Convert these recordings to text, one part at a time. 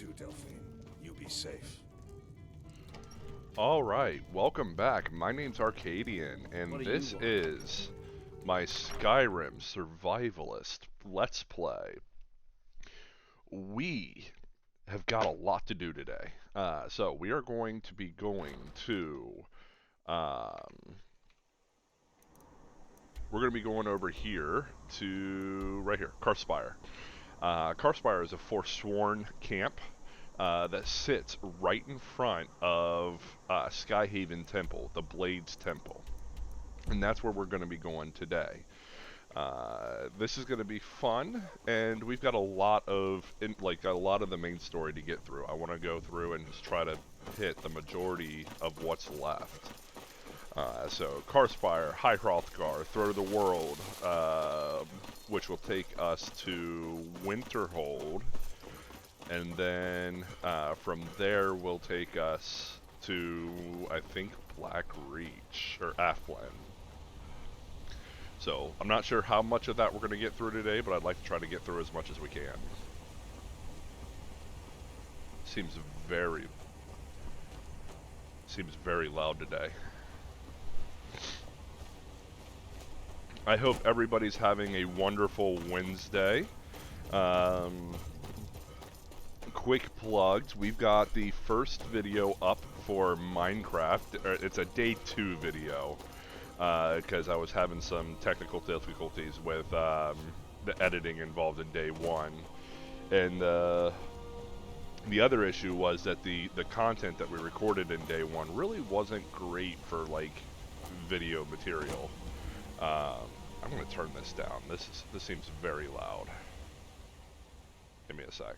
too, Delphine. You be safe. Alright, welcome back. My name's Arcadian, and this is my Skyrim Survivalist Let's Play. We have got a lot to do today. So we are going to be going to... we're going to be going over here to... right here, Karspire. Karspire is a Forsworn camp that sits right in front of Skyhaven Temple, the Blades Temple. And that's where we're going to be going today. This is going to be fun, and we've got a lot of the main story to get through. I want to go through and just try to hit the majority of what's left. So, Karspire, High Hrothgar, Throat of the World, which will take us to Winterhold. And then from there will take us to, I think, Black Reach, or Afghan. So, I'm not sure how much of that we're going to get through today, but I'd like to try to get through as much as we can. Seems very loud today. I hope everybody's having a wonderful Wednesday. Quick plugs, we've got the first video up for Minecraft. It's a day 2 video, because I was having some technical difficulties with the editing involved in day 1. And the other issue was that the content that we recorded in day 1 really wasn't great for, like, video material. I'm going to turn this down. This seems very loud. Give me a sec.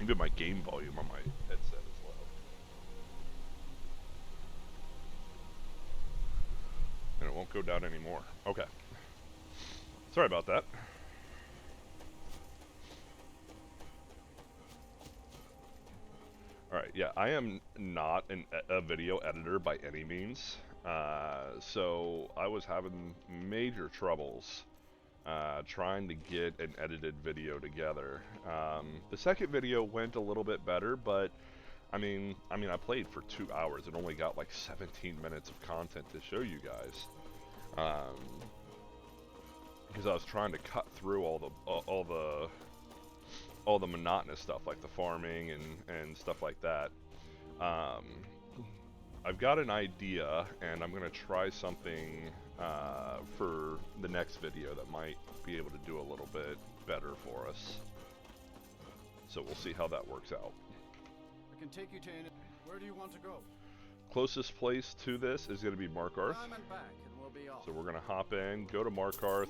Even my game volume on my headset is low. And it won't go down anymore. Okay. Sorry about that. Alright, yeah, I am not a video editor by any means. So I was having major troubles trying to get an edited video together. The second video went a little bit better, but I mean, I played for 2 hours and only got like 17 minutes of content to show you guys. Because I was trying to cut through all the monotonous stuff, like the farming and stuff like that. I've got an idea, and I'm going to try something for the next video that might be able to do a little bit better for us. So we'll see how that works out. I can take you to where do you want to go? Closest place to this is going to be Markarth. So we're going to hop in, go to Markarth,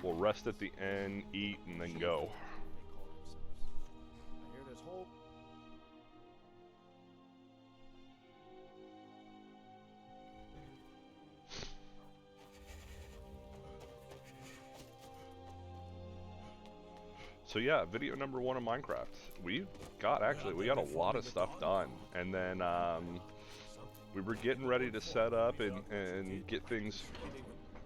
we'll rest at the inn, eat, and then go. So yeah, video number 1 of Minecraft. We got a lot of stuff done, and then we were getting ready to set up and get things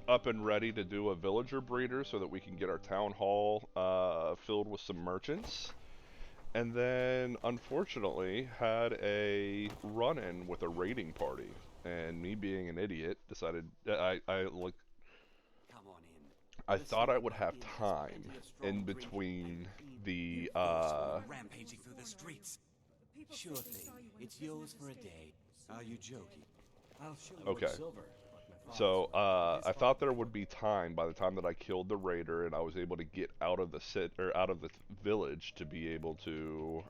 up and ready to do a villager breeder so that we can get our town hall filled with some merchants. And then, unfortunately, had a run-in with a raiding party, and me being an idiot decided I thought I would have time in between the, rampaging through the streets. Sure thing. It's yours for a day. Are you joking? I'll show you okay. silver. So, I thought there would be time by the time that I killed the raider and I was able to get out of the village to be able to,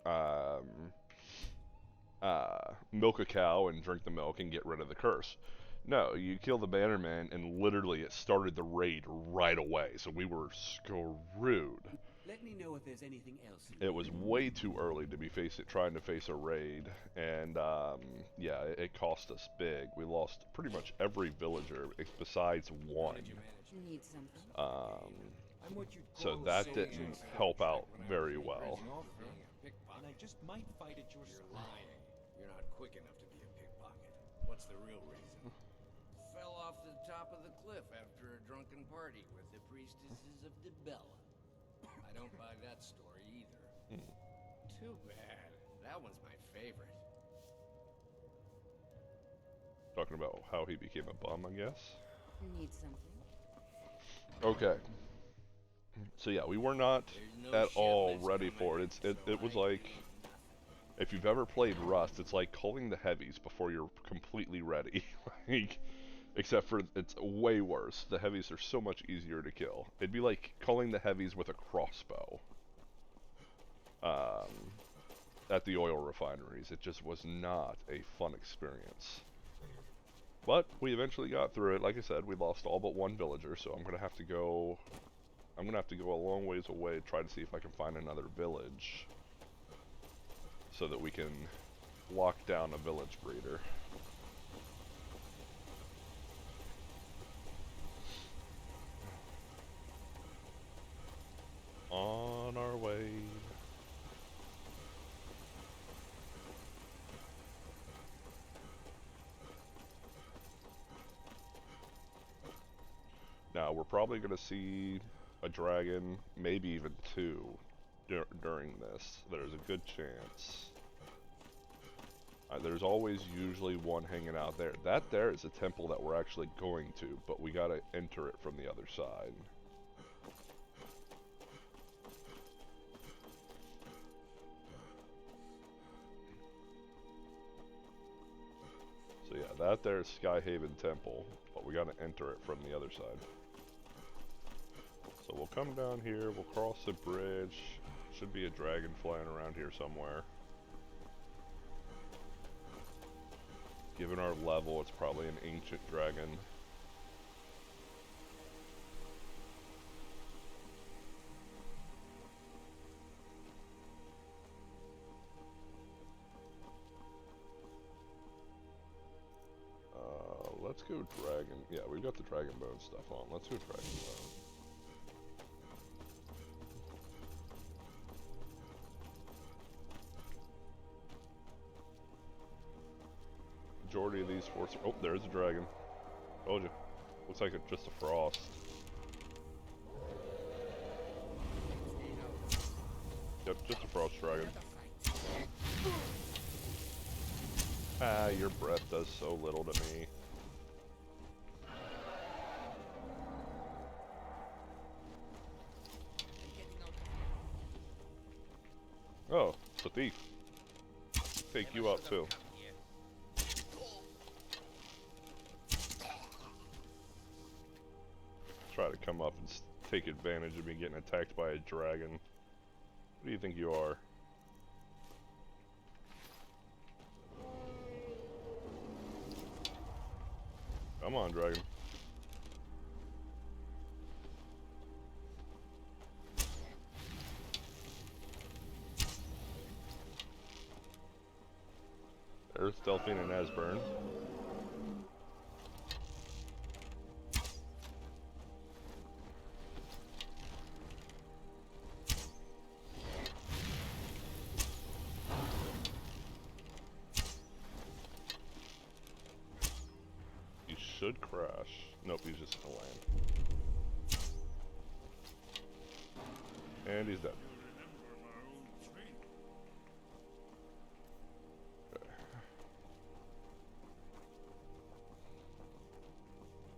milk a cow and drink the milk and get rid of the curse. No, you kill the Bannerman, and literally it started the raid right away, so we were screwed. Let me know if there's anything else. It was way too early to be trying to face a raid, and yeah, it cost us big. We lost pretty much every villager besides one. So that didn't help out very well. And I just might fight at your side. You're not quick enough to be a pickpocket. What's the real reason? Fell off off the top of the cliff after a drunken party with the priestesses of Dibella. I don't buy that story either. Too bad. That one's my favorite. Talking about how he became a bum, I guess. Need something? Okay. So yeah, we were not There's no at all shipments ready coming, for it. so It was I like, do if you've ever played Rust, it's like culling the heavies before you're completely ready. Like, except for it's way worse. The heavies are so much easier to kill. It'd be like culling the heavies with a crossbow. At the oil refineries. It just was not a fun experience. But we eventually got through it. Like I said, we lost all but one villager, so I'm gonna have to go a long ways away to try to see if I can find another village so that we can lock down a village breeder. On our way. Now, we're probably going to see a dragon, maybe even two, during this. There's a good chance. There's always usually one hanging out there. That there is a temple that we're actually going to, but we got to enter it from the other side. So yeah, that there is Skyhaven Temple, but we got to enter it from the other side. So we'll come down here, we'll cross the bridge. Should be a dragon flying around here somewhere. Given our level, it's probably an ancient dragon. Let's go dragon. Yeah, we've got the dragon bone stuff on. Let's go dragon bone. Majority of these forts. Oh, there's a dragon. Told you. Looks like it's just a frost. Yep, just a frost dragon. Ah, your breath does so little to me. Oh, it's a thief. Take you out too. Try to come up and take advantage of me getting attacked by a dragon. What do you think you are? Come on, dragon. There's Delphine and Asburn. He should crash. Nope, he's just gonna land. And he's dead.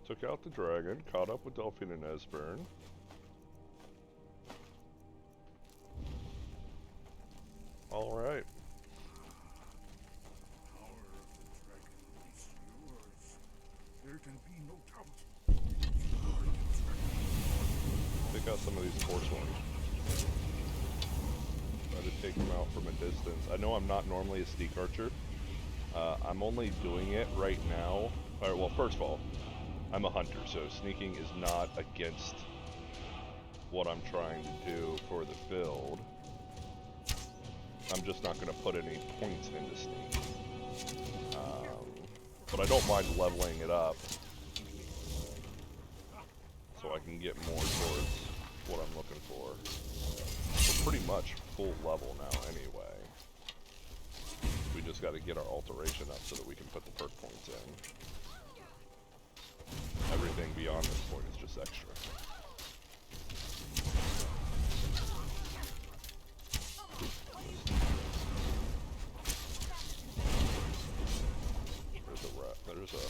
Took out the dragon, caught up with Delphine and Esbern. Alright. Power of the dragon is yours. There can be no doubt. Take out some of these force ones. Try to take them out from a distance. I know I'm not normally a sneak archer. I'm only doing it right now. Well, first of all, I'm a hunter, so sneaking is not against what I'm trying to do for the build. I'm just not going to put any points into sneaking. But I don't mind leveling it up so I can get more towards what I'm looking for. We're pretty much full level now anyway. We just got to get our alteration up so that we can put the perk points in. there's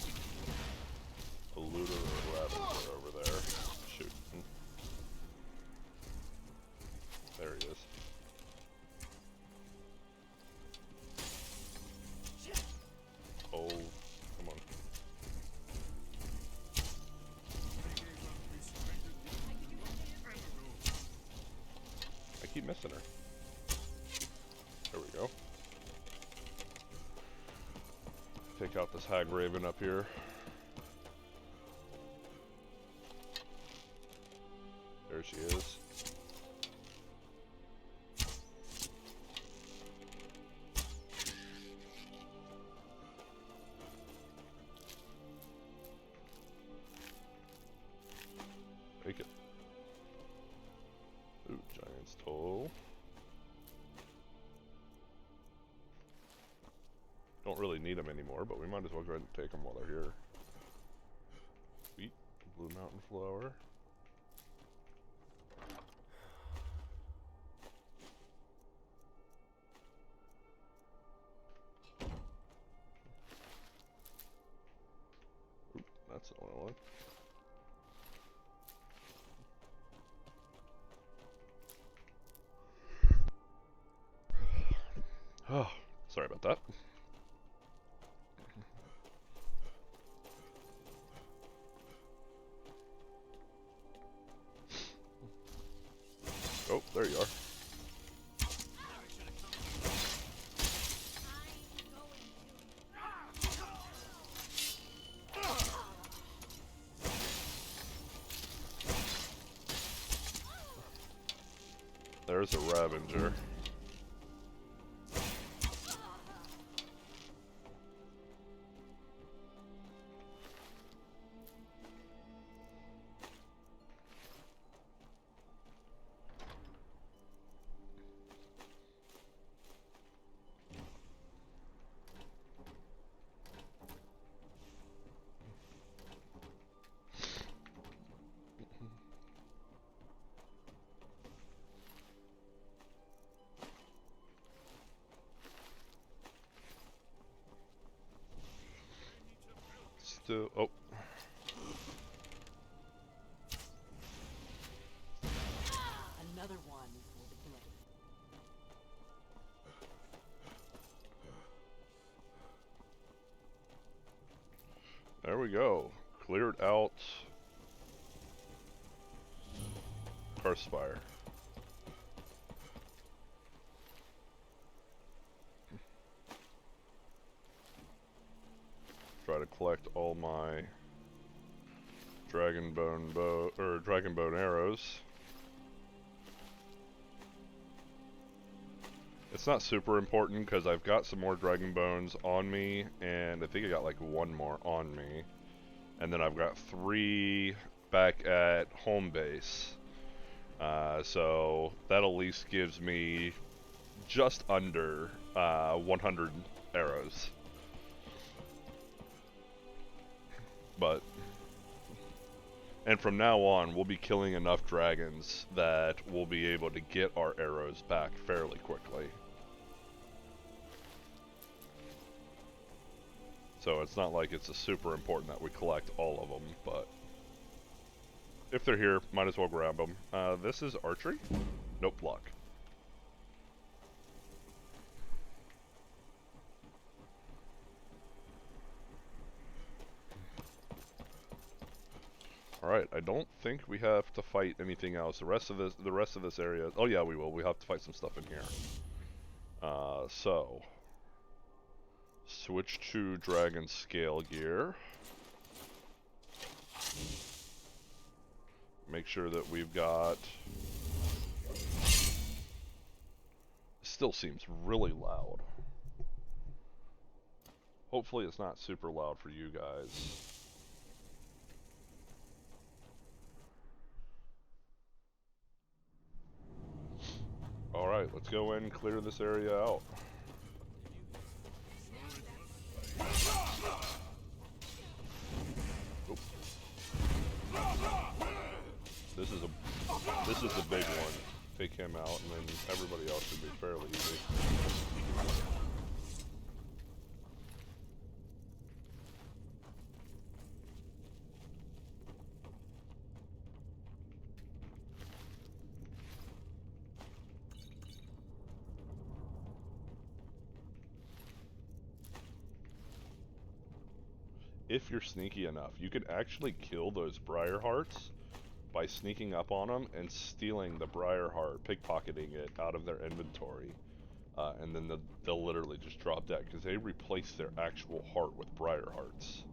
a looter or a ravager over there. Shoot. There he is. Oh, come on. I keep missing her. There we go. Take out this hag raven up here. There she is. Take it. Ooh, giant's toll. Don't really need them anymore, but we might as well go ahead and take them while they're here. Sweet. Blue mountain flower. Oop, that's the only one. Oh, sorry about that. Oh, there you are. There's a Ravager. Still, oh. Another one for the blade. There we go. Cleared out Karspire. Try to collect all my dragonbone bow or dragonbone arrows. It's not super important because I've got some more dragon bones on me, and I think I got like one more on me, and then I've got 3 back at home base. So that at least gives me just under 100 arrows. But, and from now on, we'll be killing enough dragons that we'll be able to get our arrows back fairly quickly. So it's not like it's super important that we collect all of them, but if they're here, might as well grab them. This is archery? Nope, luck. Alright, I don't think we have to fight anything else. The rest of this area, oh yeah, we will. We have to fight some stuff in here. So switch to dragon scale gear. Make sure that we've got, still seems really loud. Hopefully it's not super loud for you guys. Alright, let's go in and clear this area out. Oop. This is a big one. Take him out, and then everybody else should be fairly easy. if you're sneaky enough, you can actually kill those briar hearts by sneaking up on them and stealing the briar heart, pickpocketing it out of their inventory. And then they'll literally just drop dead because they replace their actual heart with briar hearts.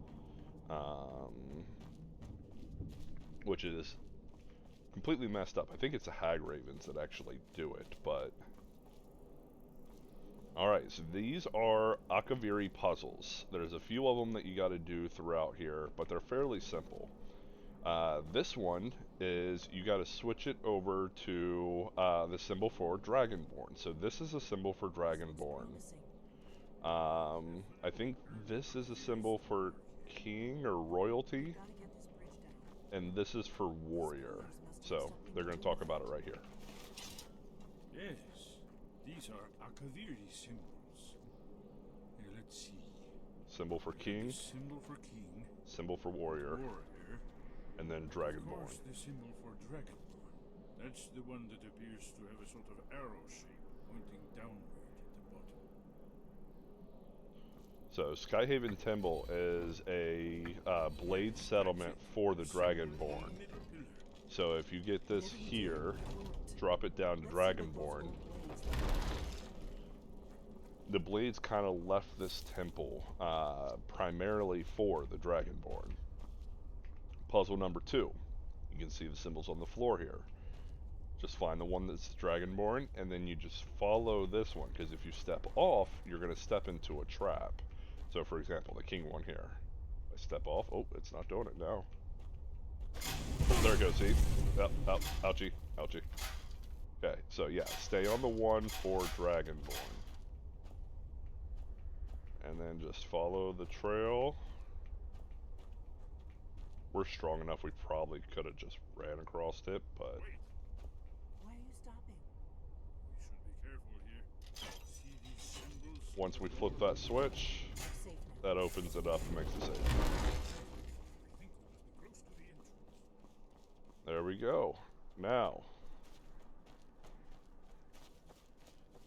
Which is completely messed up. I think it's the hag ravens that actually do it, but... Alright, so these are Akaviri puzzles. There's a few of them that you gotta do throughout here, but they're fairly simple. This one is you gotta switch it over to the symbol for Dragonborn. So this is a symbol for Dragonborn. I think this is a symbol for king or royalty, and this is for warrior. So they're going to talk about it right here. Yes, these are Akaviri symbols. Here, let's see. Symbol for king, Symbol for king, symbol for warrior, warrior, and then of Dragonborn. course the symbol for Dragonborn. That's the one that appears to have a sort of arrow shape pointing downward at the bottom. So Skyhaven Temple is a blade settlement for the Dragonborn. So if you get this here, drop it down to Dragonborn. The blades kind of left this temple primarily for the Dragonborn. Puzzle number 2. You can see the symbols on the floor here. Just find the one that's Dragonborn, and then you just follow this one, because if you step off, you're going to step into a trap. So for example, the king one here. I step off, oh, it's not doing it now. There it goes, see? Up, ouchie, ouchie. Okay, so yeah, stay on the one for Dragonborn. And then just follow the trail. We're strong enough, we probably could have just ran across it, but... Wait, Why are you stopping? we should be careful here. See these symbols? once we flip that switch, Safe now. that opens it up and makes it safe. I think we must be close to the entrance. There we go. Now,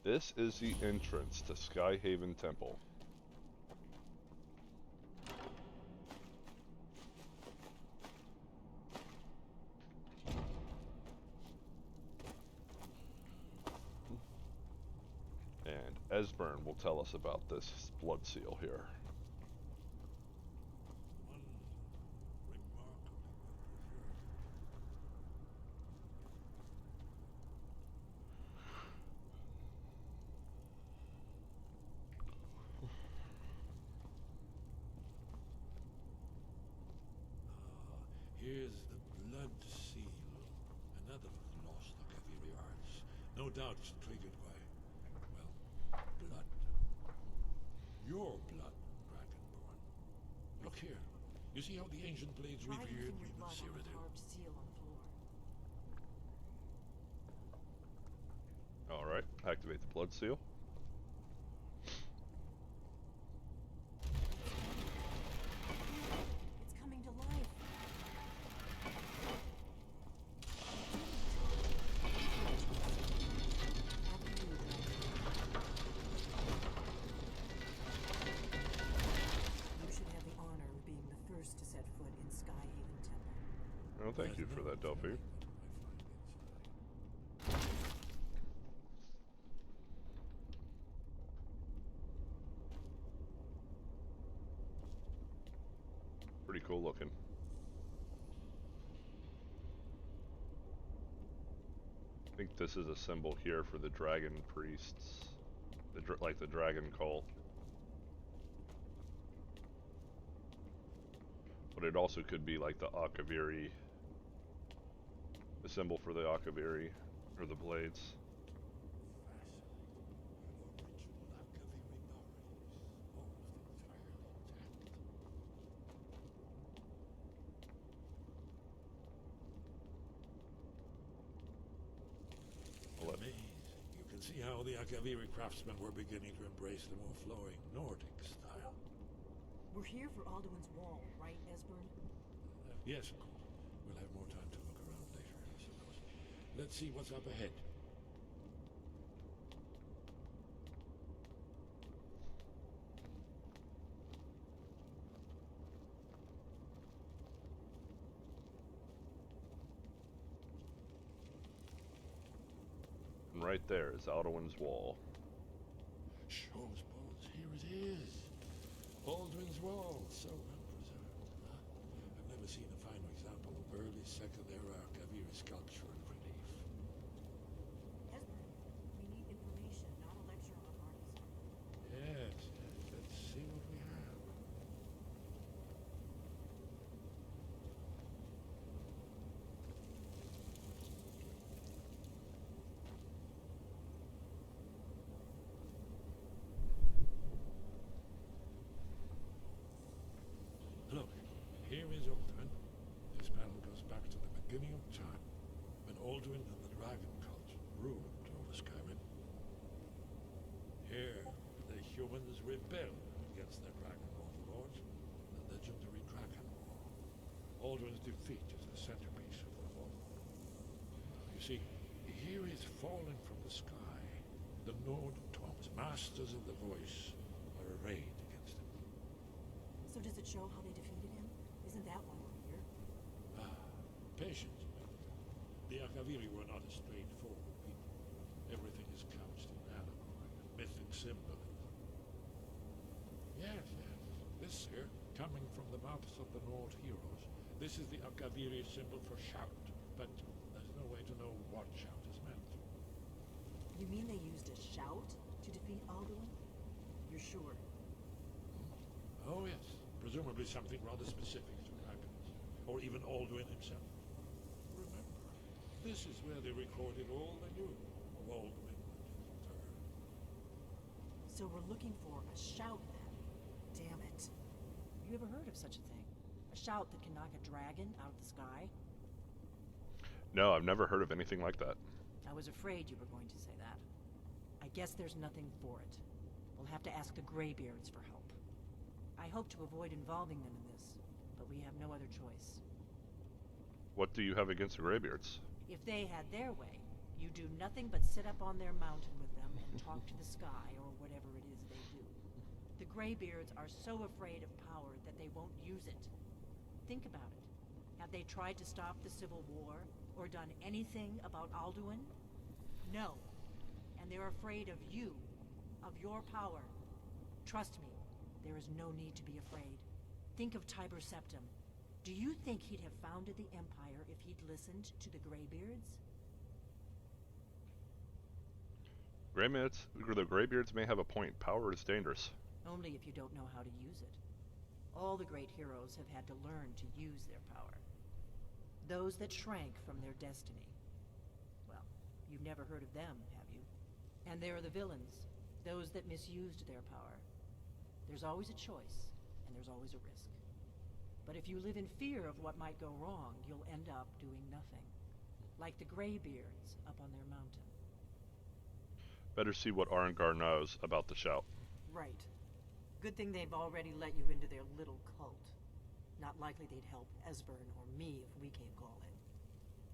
this is the entrance to Skyhaven Temple. And Esbern will tell us about this blood seal here. Here's the blood seal, another of the lost Akaviri arts. No doubt triggered by, well, blood. Your blood, Dragonborn. Look here. You see how the ancient blades Try revered using me your with blood on the Cyrodiil? carved seal on the floor. Alright, activate the blood seal. It's coming to life. After you, Dragon. You should have the honor of being the first to set foot in Skyhaven Temple. Oh, thank you for that, Delphi. Pretty cool looking. I think this is a symbol here for the dragon priests, like the dragon cult. But it also could be like the Akaviri, the symbol for the Akaviri, or the blades. Amazing. You can see how the Akaviri craftsmen were beginning to embrace the more flowing Nordic style. We're here for Alduin's Wall, right, Esbern? Yes, of course. We'll have more time to look around later, I suppose. Let's see what's up ahead. right there is Alduin's Wall. Shows bones, here it is. Aldrin's Wall, so well preserved. Huh? I've never seen a finer example of early Second Era Arcaviri sculpture and relief. Esper, we need information, not a lecture on art history. Yes, let's see what we have. Look, here is Alduin. This panel goes back to the beginning of time, when Alduin and the dragon cult ruled over Skyrim. Here, the humans rebelled against their dragon overlord, the legendary Dragon War. Alduin's defeat is the centerpiece of the wall. You see, here is falling from the sky. The Nord Toms, masters of the voice, are arrayed against him. So does it show how they defeated him? Isn't that why we're here? Patience. The Akaviri were not a straightforward people. Everything is couched in allegory, myth and symbolism. Yes. This here, coming from the mouths of the Nord heroes, this is the Akaviri symbol for shout, but there's no way to know what shout is meant. You mean they used a shout to defeat Alduin? You're sure? Oh yes, presumably something rather specific to dragons, or even Alduin himself. Remember, this is where they recorded all they knew of Alduin and his return. So we're looking for a shout then. Damn it. You ever heard of such a thing? A shout that can knock a dragon out of the sky? No, I've never heard of anything like that. I was afraid you were going to say that. I guess there's nothing for it. We'll have to ask the Greybeards for help. I hope to avoid involving them in this, but we have no other choice. What do you have against the Greybeards? If they had their way, you do nothing but sit up on their mountain with them and talk to the sky or whatever it is they do. The Greybeards are so afraid of power that they won't use it. Think about it. Have they tried to stop the Civil War or done anything about Alduin? No. And they're afraid of you, of your power. Trust me, there is no need to be afraid. Think of Tiber Septim. Do you think he'd have founded the Empire if he'd listened to the Greybeards? The Greybeards may have a point. Power is dangerous. Only if you don't know how to use it. All the great heroes have had to learn to use their power. Those that shrank from their destiny. Well, you've never heard of them, have you? And there are the villains, those that misused their power. There's always a choice, and there's always a risk. But if you live in fear of what might go wrong, you'll end up doing nothing. Like the Greybeards up on their mountain. Better see what Arengar knows about the shout. Right. Good thing they've already let you into their little cult. Not likely they'd help Esbern or me if we came calling.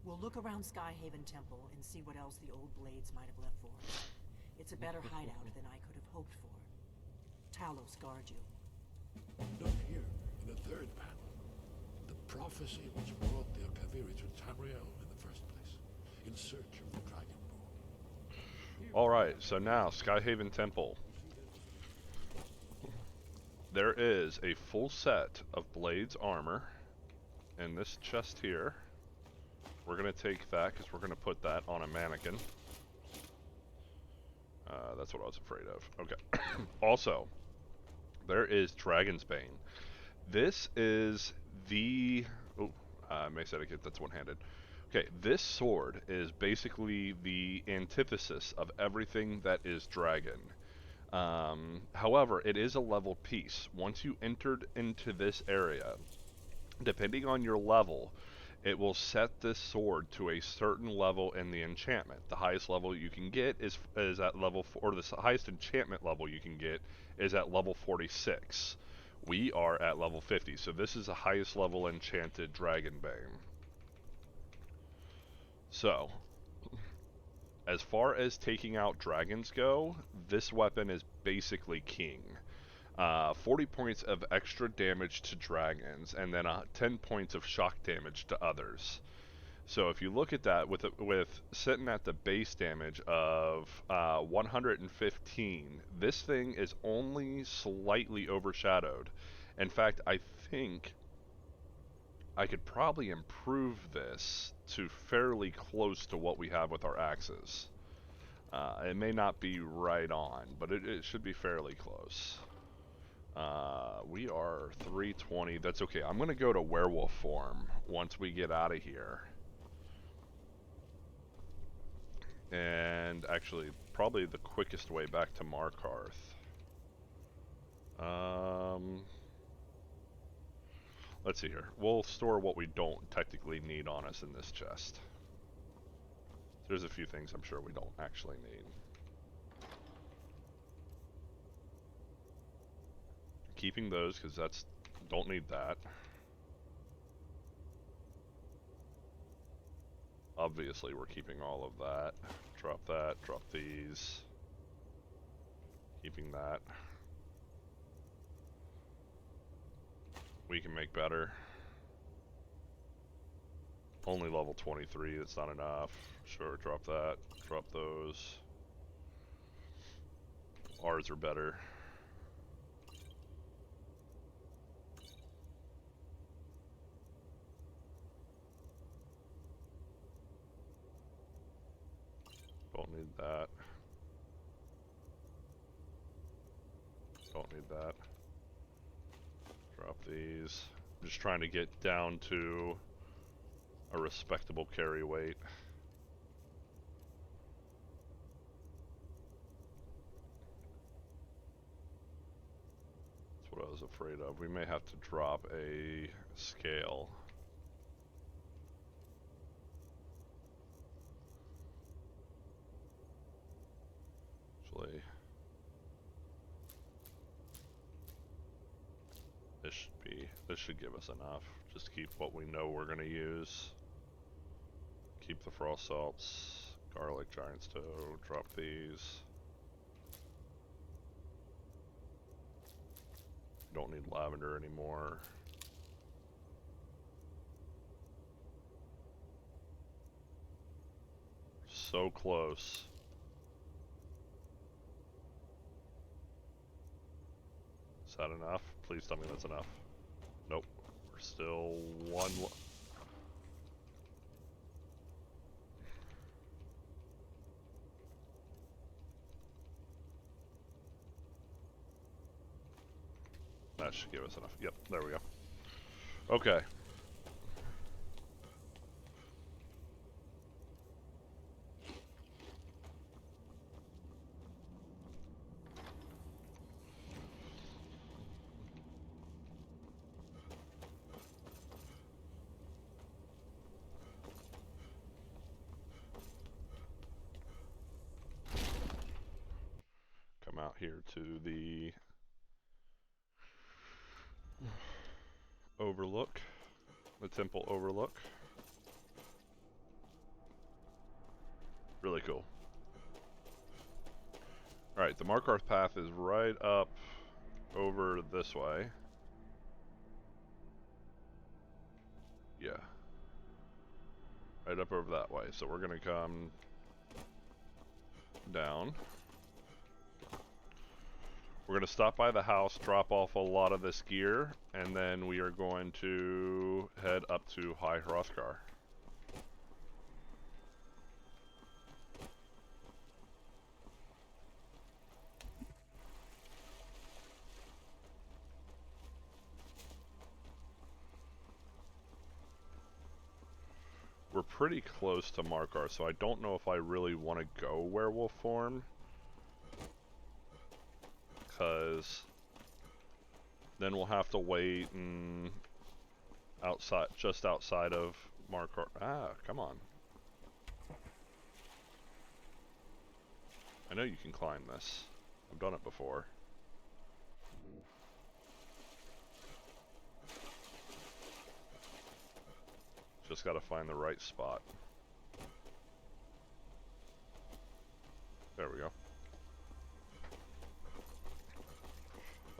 We'll look around Skyhaven Temple and see what else the old blades might have left for us. It's a better hideout than I could have hoped for. Talos guard you. Look here, in the third panel. The prophecy which brought the Akaviri to Tamriel in the first place, in search of the Dragonborn. Alright, so now, Skyhaven Temple. There is a full set of Blades armor in this chest here. We're going to take that because we're going to put that on a mannequin. That's what I was afraid of. Okay. Also, there is Dragon's Bane. This is the... Oh, Mace Etiquette, that's one-handed. Okay, this sword is basically the antithesis of everything that is dragon. However, it is a level piece. Once you entered into this area, depending on your level, it will set this sword to a certain level in the enchantment. The highest level you can get is at level, or the highest enchantment level you can get is at level 46. We are at level 50, so this is the highest level enchanted Dragon Bane. So, as far as taking out dragons go, this weapon is basically king. 40 points of extra damage to dragons, and then 10 points of shock damage to others. So if you look at that with sitting at the base damage of 115, this thing is only slightly overshadowed. In fact, I think I could probably improve this to fairly close to what we have with our axes. It may not be right on, but it should be fairly close. We are 320. That's okay. I'm going to go to werewolf form once we get out of here. And actually, probably the quickest way back to Markarth. Let's see here. We'll store what we don't technically need on us in this chest. There's a few things I'm sure we don't actually need. Keeping those, because that's... don't need that. Obviously, we're keeping all of that. Drop that, drop these. Keeping that. We can make better. Only level 23, that's not enough. Sure, drop that, drop those. Ours are better. Don't need that. Don't need that. Drop these. I'm just trying to get down to a respectable carry weight. That's what I was afraid of. We may have to drop a scale. Actually, this should give us enough. Just keep what we know we're gonna use. Keep the frost salts, garlic, giant's toe, drop these. Don't need lavender anymore. So close. Is that enough? Please tell me that's enough. Nope. We're still one. That should give us enough. Yep, there we go. Okay. Come out here to the overlook, the temple overlook. Really cool. Alright, the Markarth path is right up over this way. Yeah. Right up over that way. So we're gonna come down. We're going to stop by the house, drop off a lot of this gear, and then we are going to head up to High Hrothgar. We're pretty close to Markarth, so I don't know if I really want to go werewolf form. Because then we'll have to wait and outside, just outside of Markarth. Ah, come on. I know you can climb this. I've done it before. Just gotta find the right spot. There we go.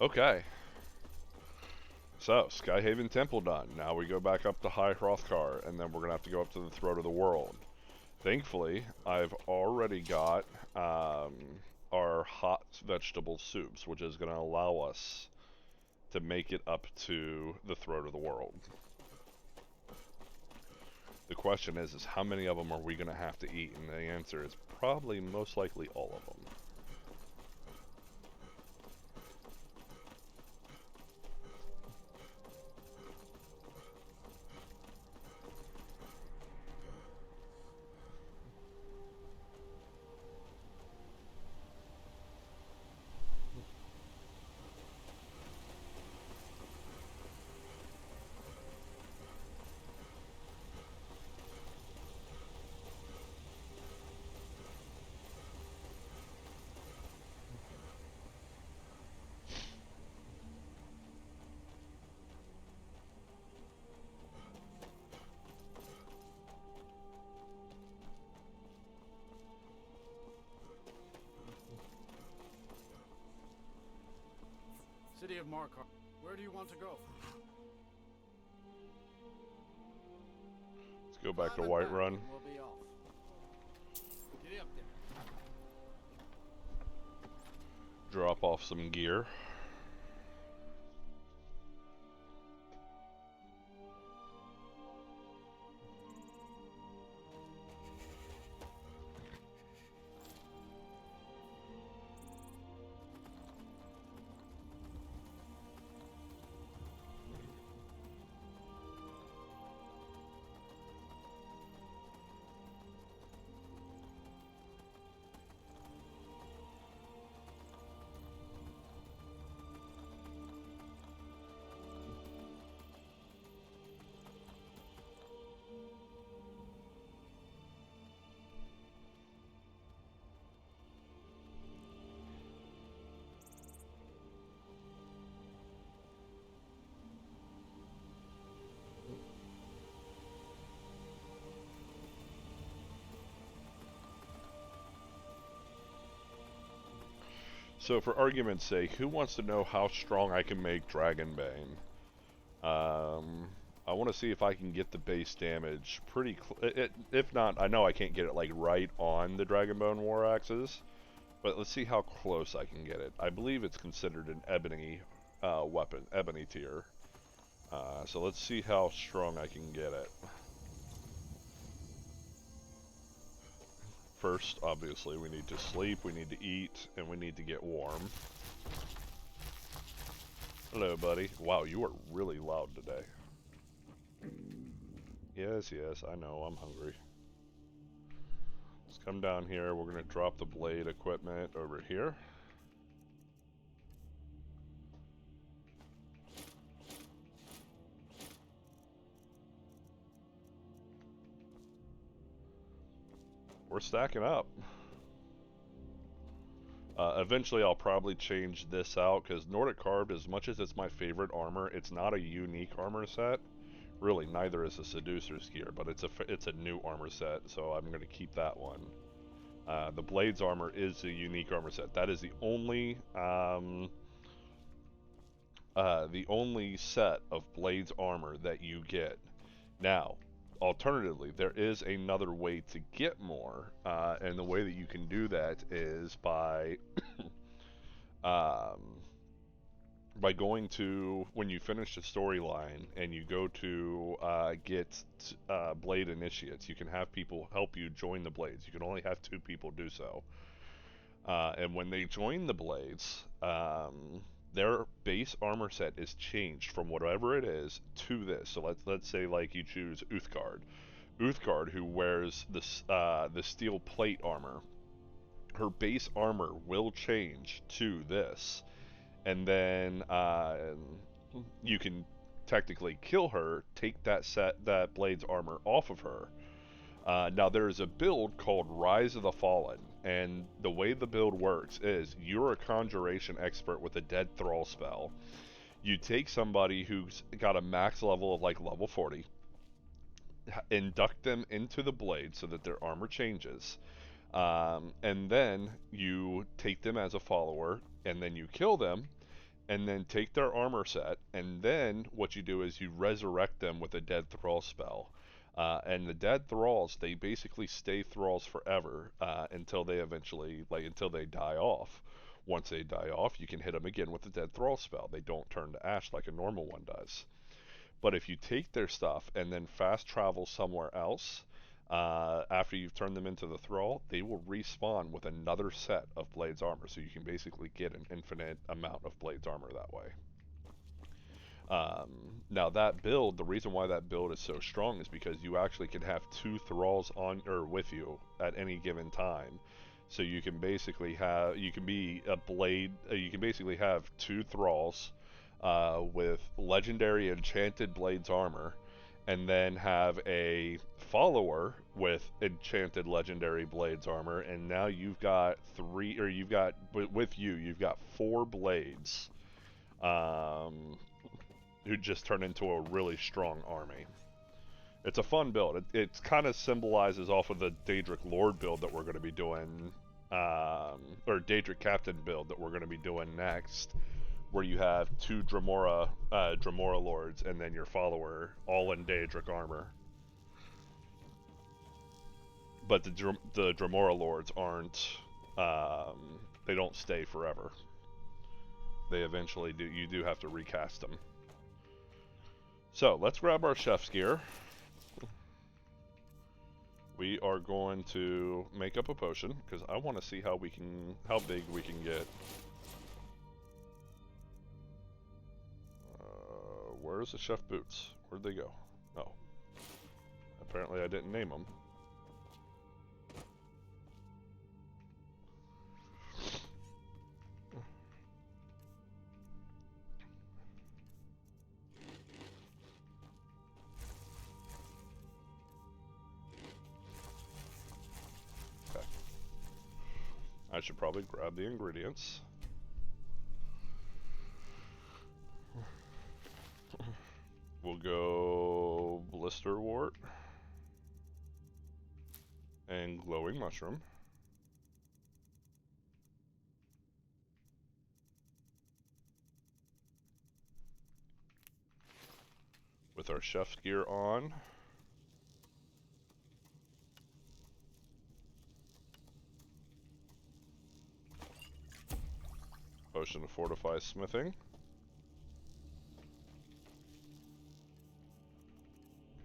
Okay. So, Skyhaven Temple done. Now we go back up to High Hrothgar, and then we're going to have to go up to the Throat of the World. Thankfully, I've already got our hot vegetable soups, which is going to allow us to make it up to the Throat of the World. The question is how many of them are we going to have to eat? And the answer is probably most likely all of them. City of Markarth. Where do you want to go? Let's go back to Whiterun. We'll be off. Get up there. Drop off some gear. So for argument's sake, who wants to know how strong I can make Dragonbane? I want to see if I can get the base damage pretty if not, I know I can't get it like right on the Dragonbone War Axes, but let's see how close I can get it. I believe it's considered an ebony weapon, ebony tier. So let's see how strong I can get it. First, obviously, we need to sleep, we need to eat, and we need to get warm. Hello, buddy. Wow, you are really loud today. Yes, yes, I know, I'm hungry. Let's come down here. We're going to drop the blade equipment over here. We're stacking up. Eventually I'll probably change this out, because Nordic Carved, as much as it's my favorite armor, it's not a unique armor set. Really, neither is a Seducer's Gear, but it's a new armor set, so I'm going to keep that one. The Blades armor is a unique armor set. That is the only set of Blades armor that you get. Now, alternatively, there is another way to get more, and the way that you can do that is by by going to, when you finish the storyline and you go to get Blade Initiates, you can have people help you join the Blades. You can only have 2 people do so. And when they join the Blades, their base armor set is changed from whatever it is to this. So let's say like you choose Uthgard. Uthgard, who wears the steel plate armor, her base armor will change to this, and then you can technically kill her, take that Blade's armor off of her. Now there is a build called Rise of the Fallen, and the way the build works is you're a conjuration expert with a Dead Thrall spell. You take somebody who's got a max level of like level 40, induct them into the blade so that their armor changes, and then you take them as a follower, and then you kill them, and then take their armor set, and then what you do is you resurrect them with a Dead Thrall spell. And the Dead Thralls, they basically stay Thralls forever until they eventually, until they die off. Once they die off, you can hit them again with the Dead Thrall spell. They don't turn to ash like a normal one does. But if you take their stuff and then fast travel somewhere else, after you've turned them into the Thrall, they will respawn with another set of Blades armor. So you can basically get an infinite amount of Blades armor that way. Now that build, the reason why that build is so strong is because you actually can have 2 Thralls on or with you at any given time. So you can basically have, you can basically have 2 Thralls with legendary enchanted Blades armor, and then have a follower with enchanted legendary Blades armor, and now you've got 3, or you've got, with you, you've got 4 Blades. Who just turn into a really strong army. It's a fun build. It kind of symbolizes off of the Daedric Lord build that we're going to be doing, or Daedric Captain build that we're going to be doing next, where you have 2 Dremora Lords and then your follower, all in Daedric armor. But the Dremora Lords aren't, they don't stay forever. They eventually do, you do have to recast them. So, let's grab our chef's gear. We are going to make up a potion, because I want to see how big we can get. Where's the chef boots? Where'd they go? Oh. Apparently I didn't name them. I should probably grab the ingredients. We'll go blisterwort and glowing mushroom. With our chef's gear on. Potion to fortify smithing.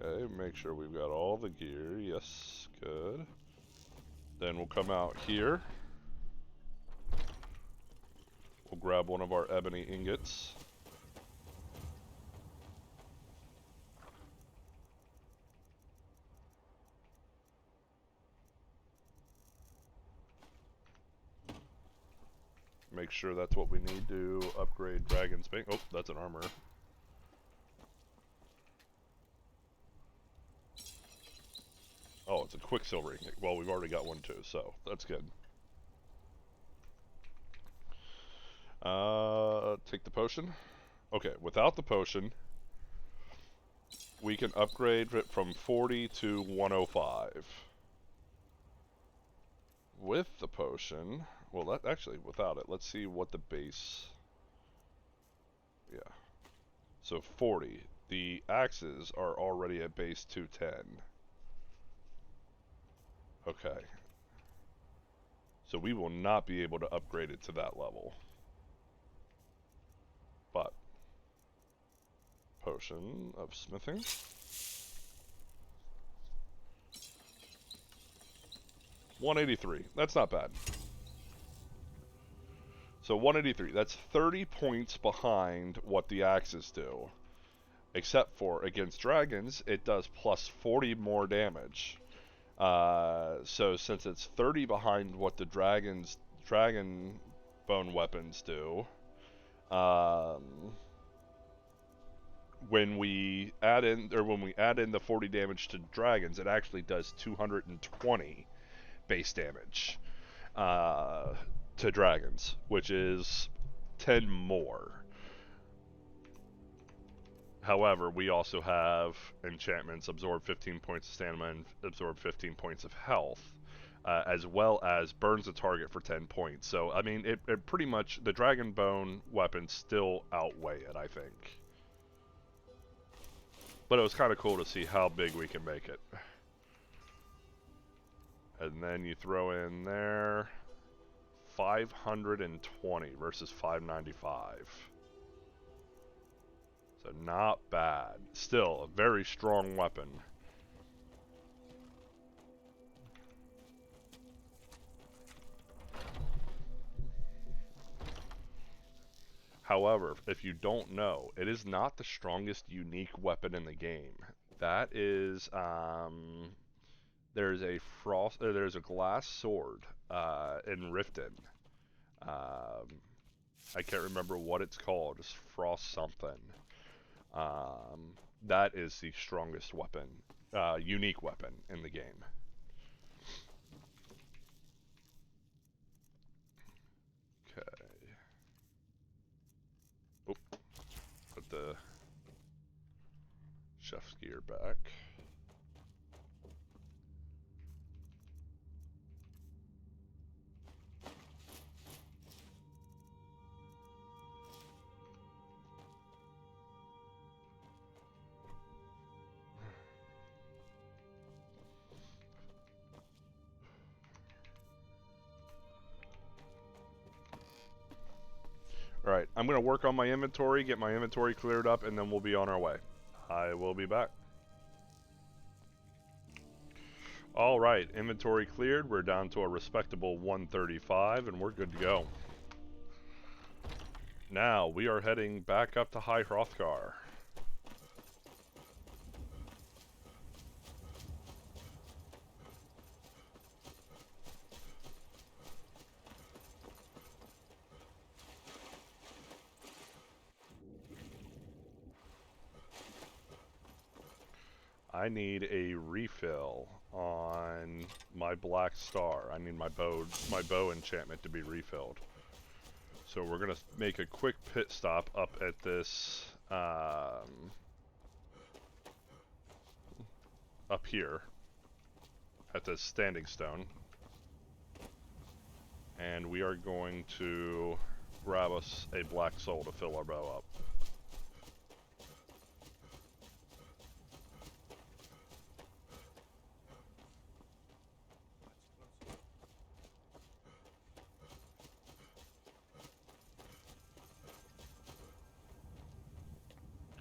Okay, make sure we've got all the gear. Yes, good. Then we'll come out here. We'll grab one of our ebony ingots. Make sure that's what we need to upgrade Dragon's Bane. Oh, that's an armor. Oh, it's a Quicksilver ingot. Well, we've already got one too, so that's good. Take the potion. Okay, without the potion, we can upgrade it from 40 to 105. With the potion, well, that actually, without it, let's see what the base, yeah. So 40. The axes are already at base 210. Okay. So we will not be able to upgrade it to that level. But potion of smithing. $183. That's not bad. So 183. That's 30 points behind what the axes do. Except for against dragons, it does plus 40 more damage. So since it's 30 behind what the dragon bone weapons do, when we add in the 40 damage to dragons, it actually does 220 base damage to dragons, which is 10 more. However, we also have enchantments, absorb 15 points of stamina and absorb 15 points of health, as well as burns the target for 10 points. So, I mean, it pretty much, the Dragon Bone weapons still outweigh it, I think. But it was kind of cool to see how big we can make it. And then you throw in there 520 versus 595. So not bad. Still a very strong weapon. However, if you don't know, it is not the strongest unique weapon in the game. That is, there's a glass sword in Riften. I can't remember what it's called. It's Frost something. That is the strongest weapon, unique weapon in the game. Okay. Oop. Put the chef's gear back. Alright, I'm going to work on my inventory, get my inventory cleared up, and then we'll be on our way. I will be back. Alright, inventory cleared. We're down to a respectable 135, and we're good to go. Now, we are heading back up to High Hrothgar. I need a refill on my black star. I need my bow enchantment to be refilled. So we're gonna make a quick pit stop up at this up here at this standing stone, and we are going to grab us a black soul to fill our bow up.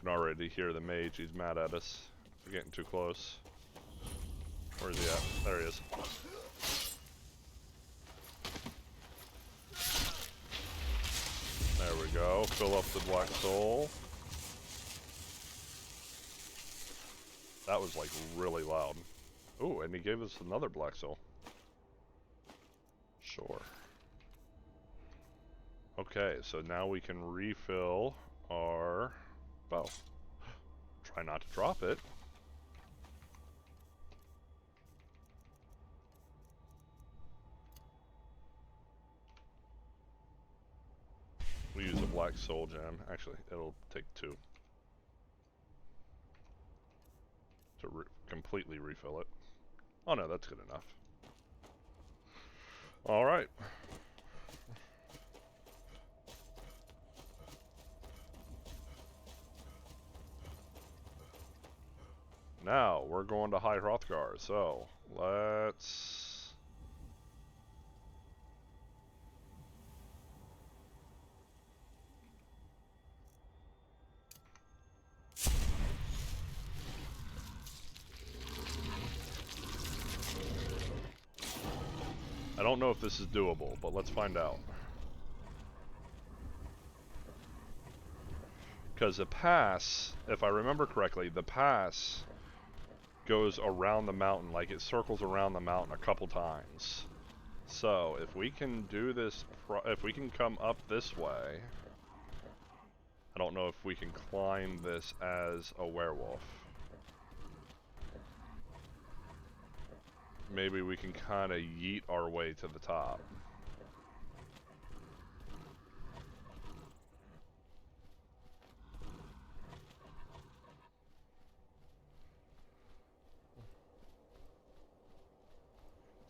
Already hear the mage, he's mad at us for getting too close. Where's he at? There he is. There we go, fill up the black soul. That was like really loud. Ooh, and he gave us another black soul. Sure. Okay, so now we can refill our bow. Try not to drop it. We use a black soul gem. Actually, it'll take 2 to completely refill it. Oh no, that's good enough. Alright. Now, we're going to High Hrothgar, so let's... I don't know if this is doable, but let's find out. Because the pass, if I remember correctly, the pass goes around the mountain, like it circles around the mountain a couple times. So if we can do this, if we can come up this way, I don't know if we can climb this as a werewolf. Maybe we can kind of yeet our way to the top.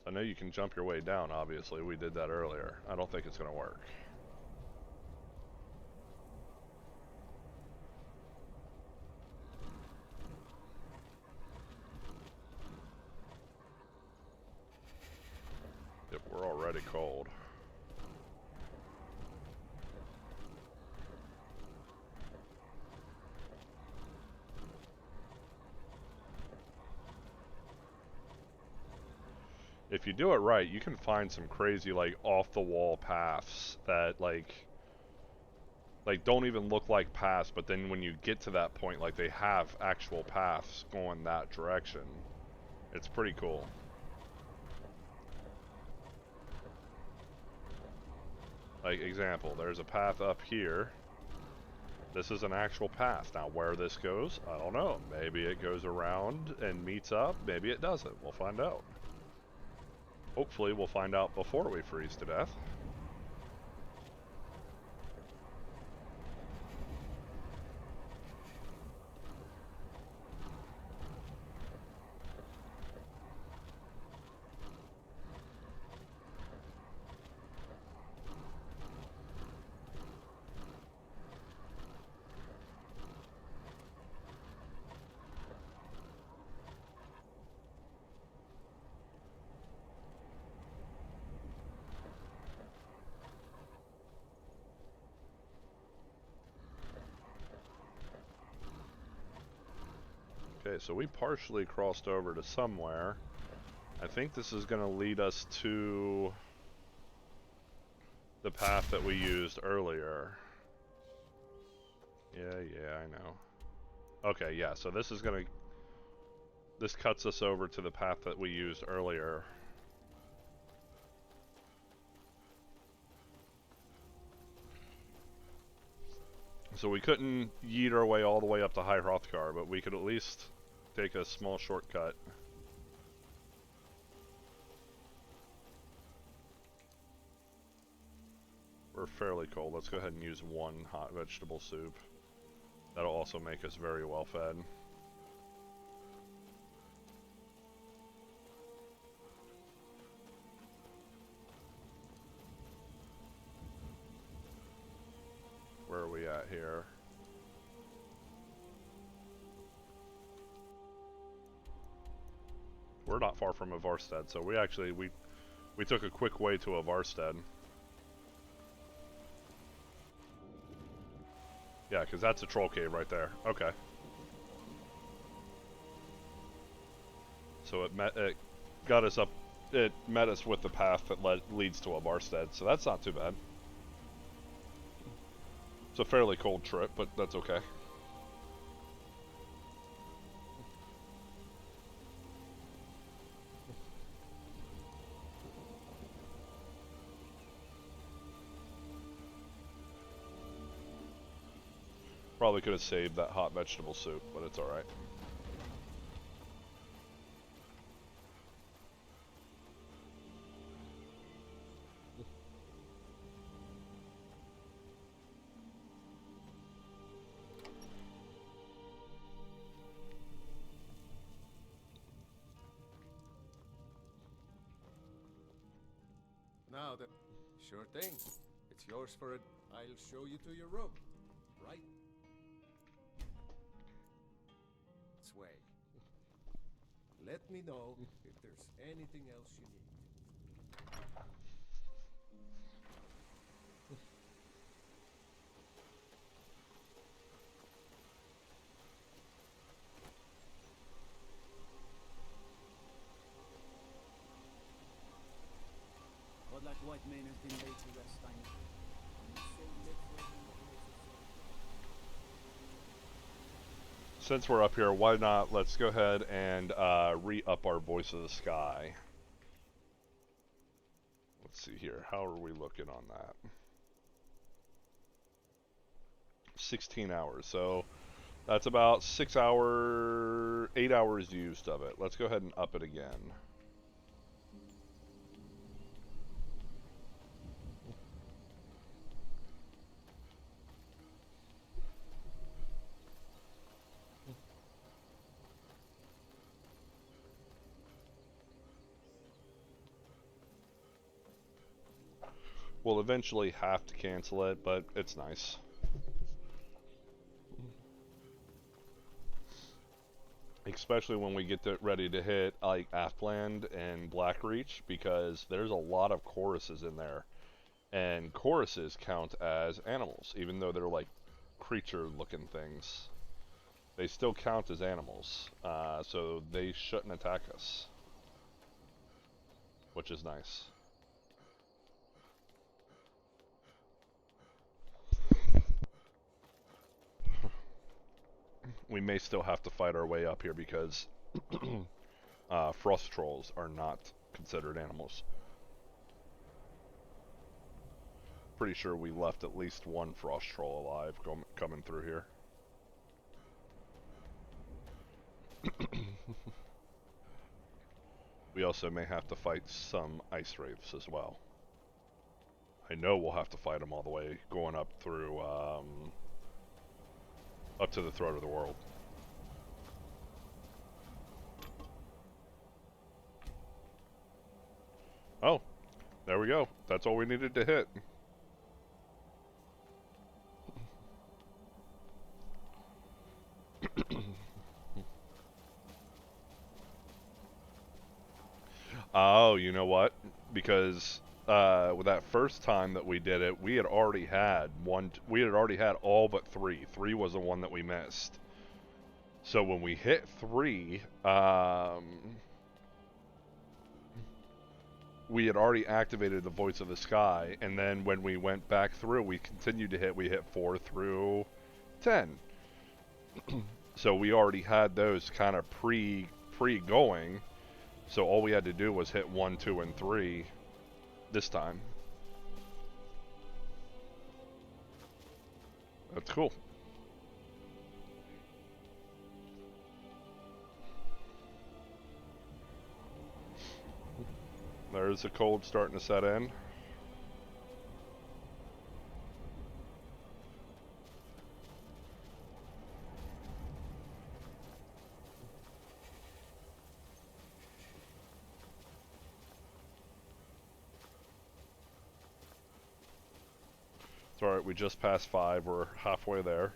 I know you can jump your way down, obviously. We did that earlier. I don't think it's going to work. Yep, we're already cold. If you do it right, you can find some crazy, like, off-the-wall paths that, like, don't even look like paths, but then when you get to that point, like, they have actual paths going that direction. It's pretty cool. Like, example, there's a path up here. This is an actual path. Now, where this goes, I don't know. Maybe it goes around and meets up. Maybe it doesn't. We'll find out. Hopefully, we'll find out before we freeze to death. Okay, so we partially crossed over to somewhere. I think this is going to lead us to the path that we used earlier. Yeah, I know. Okay, yeah, so this is going to... This cuts us over to the path that we used earlier. So we couldn't yeet our way all the way up to High Hrothgar, but we could at least take a small shortcut. We're fairly cold. Let's go ahead and use one hot vegetable soup. That'll also make us very well fed. Where are we at here? We're not far from Avarstead, so we actually we took a quick way to Avarstead. Yeah, because that's a troll cave right there. Okay. So it got us up. It met us with the path that leads to Avarstead, so that's not too bad. It's a fairly cold trip, but that's okay. Probably could have saved that hot vegetable soup, but it's alright. Now then, sure thing. It's yours for it. I'll show you to your room, right? Sway. Let me know if there's anything else you need. What like white men have been laid to rest, I know. I'm so lit for every Since we're up here, why not, let's go ahead and re-up our Voice of the Sky. Let's see here, how are we looking on that? 16 hours, so that's about 8 hours used of it. Let's go ahead and up it again. We'll eventually have to cancel it, but it's nice. Especially when we get ready to hit like Athland and Blackreach, because there's a lot of choruses in there. And choruses count as animals, even though they're like creature-looking things. They still count as animals, so they shouldn't attack us, which is nice. We may still have to fight our way up here because frost trolls are not considered animals. Pretty sure we left at least one frost troll alive coming through here. We also may have to fight some ice wraiths as well. I know we'll have to fight them all the way going up through up to the throat of the world. Oh, there we go. That's all we needed to hit. Oh, you know what? Because with that first time that we did it, we had already had all but three. Three was the one that we missed. So when we hit 3, we had already activated the Voice of the Sky, and then when we went back through, we continued to hit. We hit 4 through 10. So we already had those kind of pre-going. So all we had to do was hit 1, 2, and 3 this time. That's cool. There's the cold starting to set in. It's alright, we just passed 5, we're halfway there.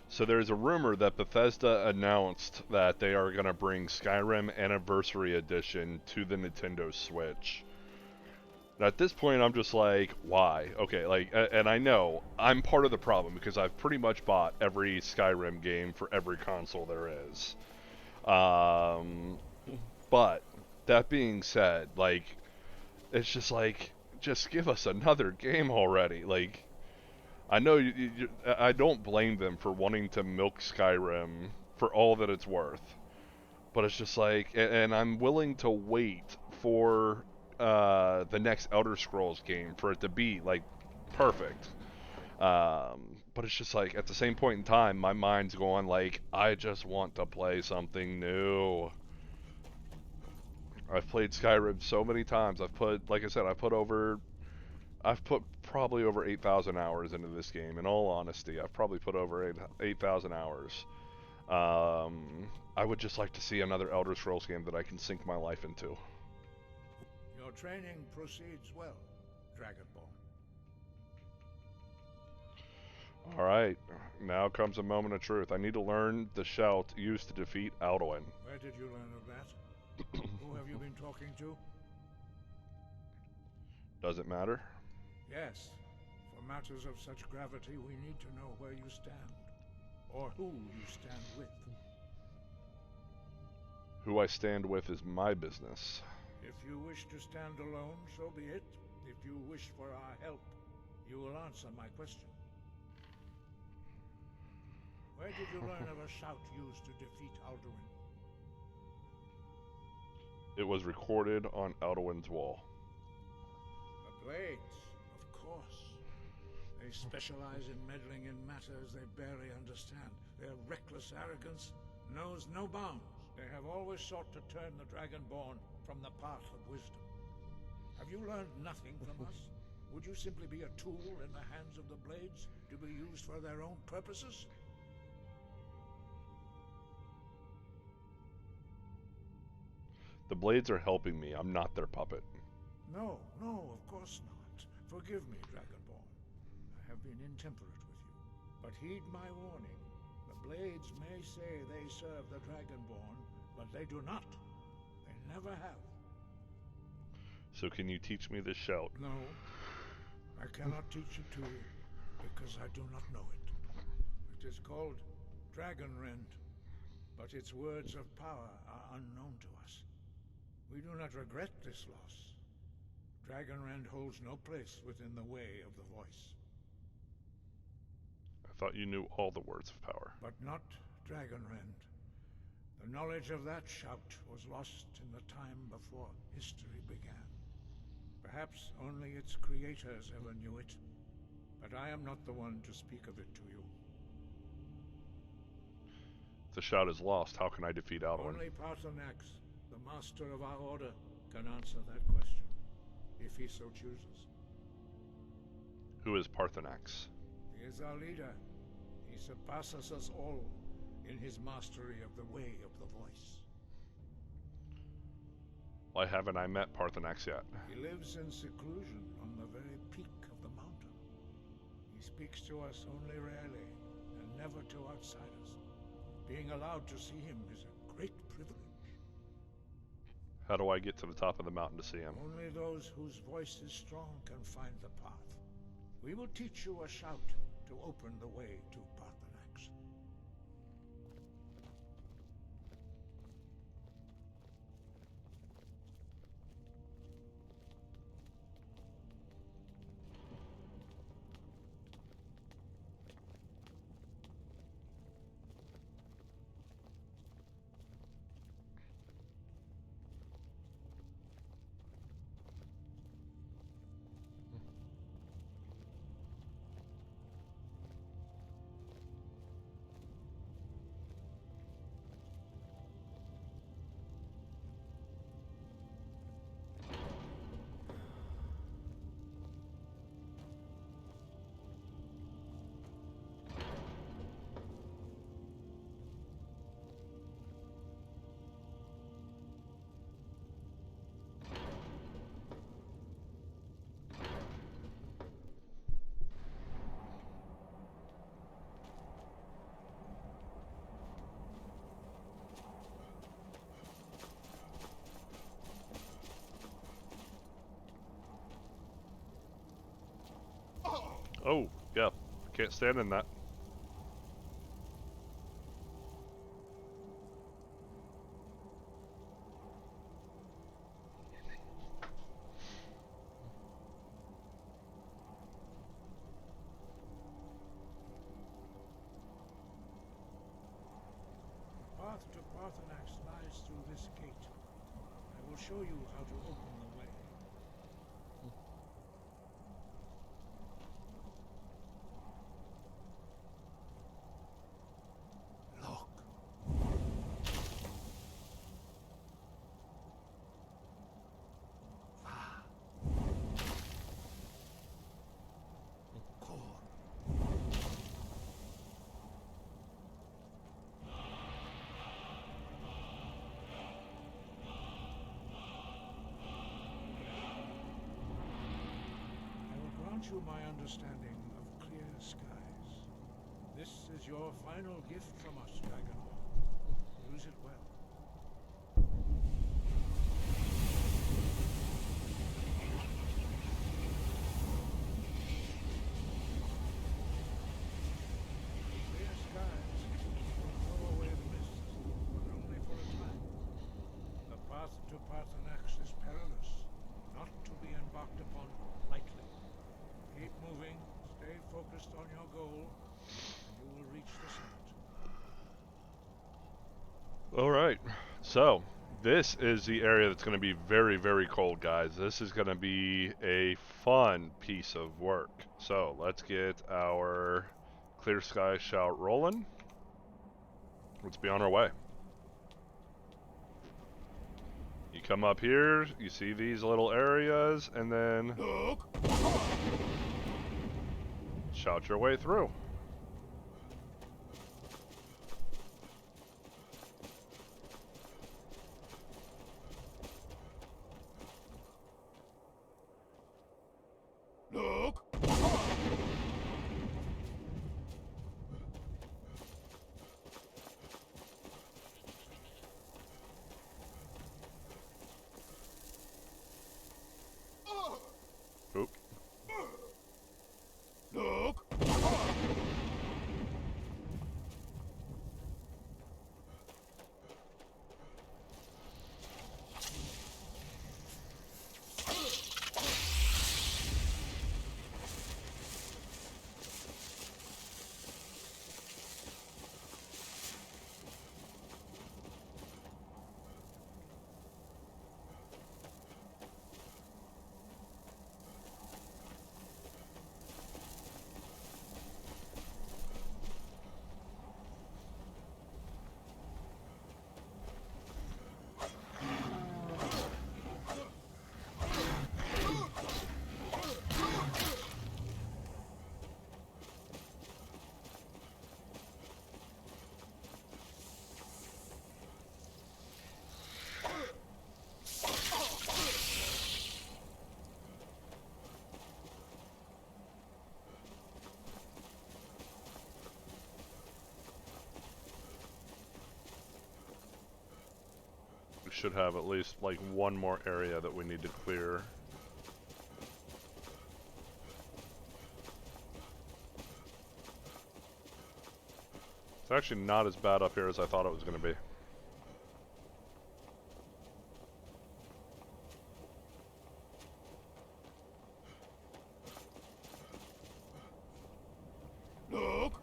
So there's a rumor that Bethesda announced that they are going to bring Skyrim Anniversary Edition to the Nintendo Switch. And at this point, I'm just like, why? Okay, like, and I know I'm part of the problem because I've pretty much bought every Skyrim game for every console there is. But that being said, like, it's just like, just give us another game already. Like, I know I don't blame them for wanting to milk Skyrim for all that it's worth, but it's just like, and I'm willing to wait for the next Elder Scrolls game for it to be like perfect. But it's just like at the same point in time, my mind's going like, I just want to play something new. I've played Skyrim so many times. Like I said, I've put probably over 8,000 hours into this game. In all honesty, I've probably put over 8,000 hours. I would just like to see another Elder Scrolls game that I can sink my life into. Your training proceeds well, Dragonborn. Alright, now comes a moment of truth. I need to learn the shout used to defeat Alduin. Where did you learn of that? Who have you been talking to? Does it matter? Yes. For matters of such gravity, we need to know where you stand. Or who you stand with. Who I stand with is my business. If you wish to stand alone, so be it. If you wish for our help, you will answer my question. Where did you learn of a shout used to defeat Alduin? It was recorded on Alduin's wall. The Blades, of course. They specialize in meddling in matters they barely understand. Their reckless arrogance knows no bounds. They have always sought to turn the Dragonborn from the path of wisdom. Have you learned nothing from us? Would you simply be a tool in the hands of the Blades to be used for their own purposes? The Blades are helping me. I'm not their puppet. No, of course not. Forgive me, Dragonborn. I have been intemperate with you. But heed my warning. The Blades may say they serve the Dragonborn, but they do not. They never have. So can you teach me this shout? No, I cannot teach it to you, because I do not know it. It is called Dragon Rend, but its words of power are unknown to us. We do not regret this loss. Dragonrend holds no place within the way of the voice. I thought you knew all the words of power. But not Dragonrend. The knowledge of that shout was lost in the time before history began. Perhaps only its creators ever knew it, but I am not the one to speak of it to you. If the shout is lost, how can I defeat Alduin? Only Paarthurnax, the master of our order, can answer that question, if he so chooses. Who is Paarthurnax? He is our leader. He surpasses us all in his mastery of the way of the voice. Why haven't I met Paarthurnax yet? He lives in seclusion on the very peak of the mountain. He speaks to us only rarely, and never to outsiders. Being allowed to see him is a great privilege. How do I get to the top of the mountain to see him? Only those whose voice is strong can find the path. We will teach you a shout to open the way to Paarthurnax. Oh, yeah. Can't stand in that. The path to Paarthurnax lies through this gate. I will show you how to open the way. Look. You my understanding of clear skies. This is your final gift from us, Dragonborn. Use it well. Clear skies will blow away the mists, but only for a time. The path to Paarthurnax is perilous, not to be embarked upon lightly. Keep moving, stay focused on your goal, and you will reach the summit. All right. So, This is the area that's going to be very, very cold, guys. This is going to be a fun piece of work. So let's get our clear sky shout rolling. Let's be on our way. You come up here, you see these little areas, and then shout your way through. Look! Oop. Look! We should have at least like one more area that we need to clear. It's actually not as bad up here as I thought it was going to be. Look!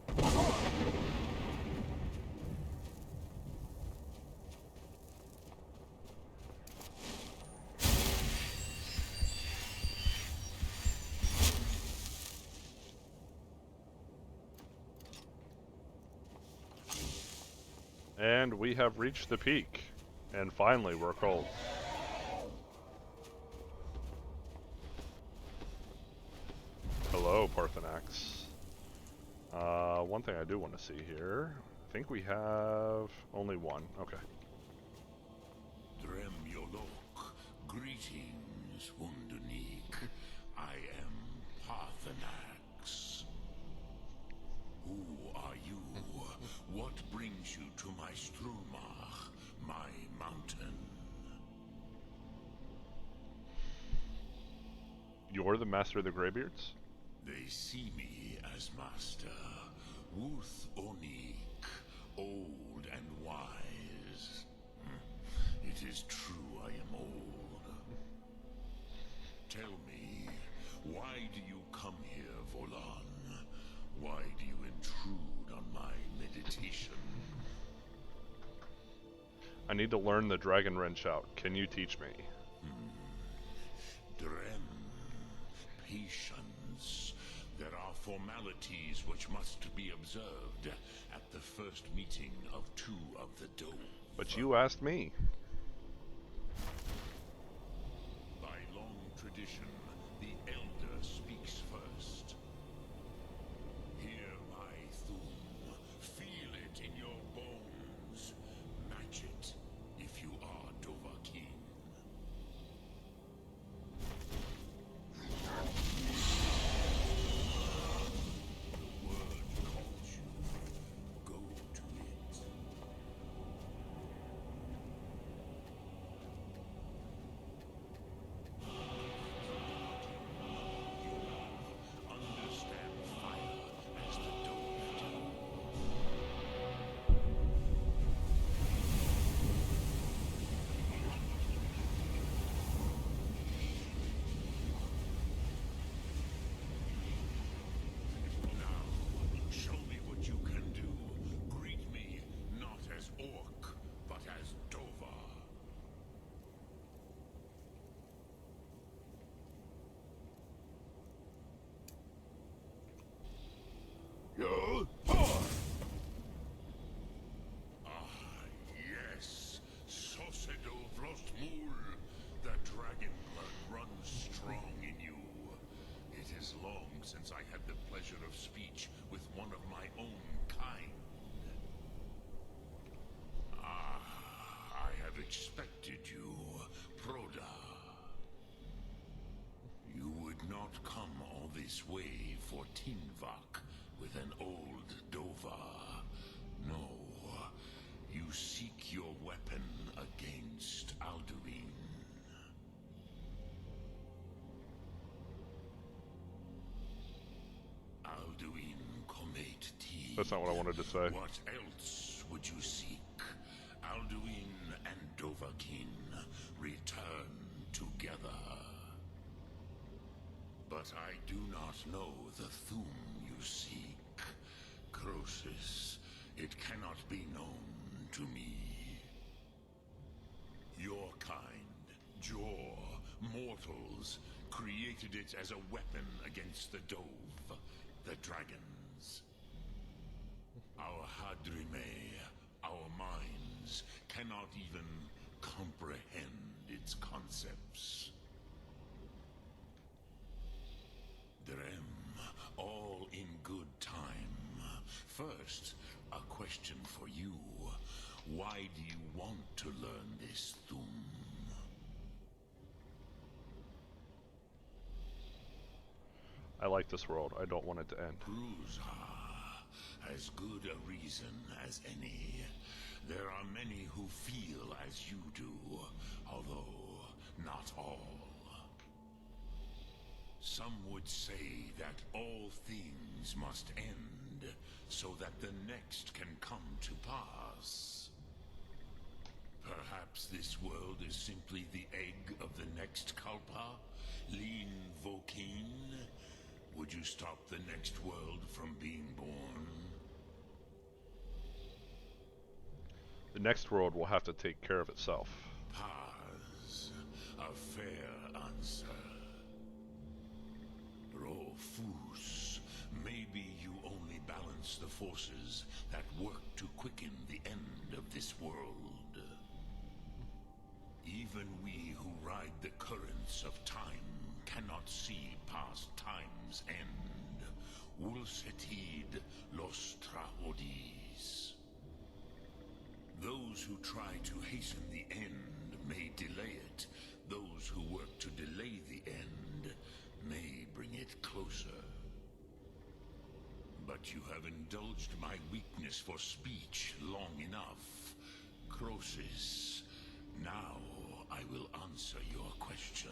And we have reached the peak. And finally, we're cold. Hello, Parthenax. One thing I do want to see here. I think we have only one. Okay. Drem Yolok, greetings, Wundernik. I am Parthenax. Who are you? What brings you to my Strumach, my mountain? You're the master of the Greybeards? They see me as master. Wuth Onik, old and wise. It is true I am old. Tell me, why do you come here, Volan? Why do you intrude on my meditation? I need to learn the Dragon Wrench shout. Can you teach me? Drem, patience. There are formalities which must be observed at the first meeting of two of the Dove. But you asked me. By long tradition, the Elder speaks first. Hear my thum. Feel it in your bones. Match it if you are Dovahkiin. The word calls you. Go to it. That's not what I wanted to say. What else would you seek? Alduin and Dovahkiin return together. But I do not know the Thum you seek. Croesus, it cannot be known to me. Your kind, Jor, mortals, created it as a weapon against the Dove, the dragons. Our Hadrime, our minds, cannot even comprehend its concepts. Drem, all in good time. First, a question for you. Why do you want to learn this Thum? I like this world. I don't want it to end. Bruzha, as good a reason as any. There are many who feel as you do, although not all. Some would say that all things must end, so that the next can come to pass. Perhaps this world is simply the egg of the next Kalpa, Lin Vokeen. Would you stop the next world from being born? The next world will have to take care of itself. Paz, a fair answer. Rofus, maybe you only balance the forces that work to quicken the end of this world. Even we who ride the currents of time cannot see past time's end. Wulsetid los trahodis. Those who try to hasten the end may delay it. Those who work to delay the end may bring it closer. But you have indulged my weakness for speech long enough. Croesus, now I will answer your question.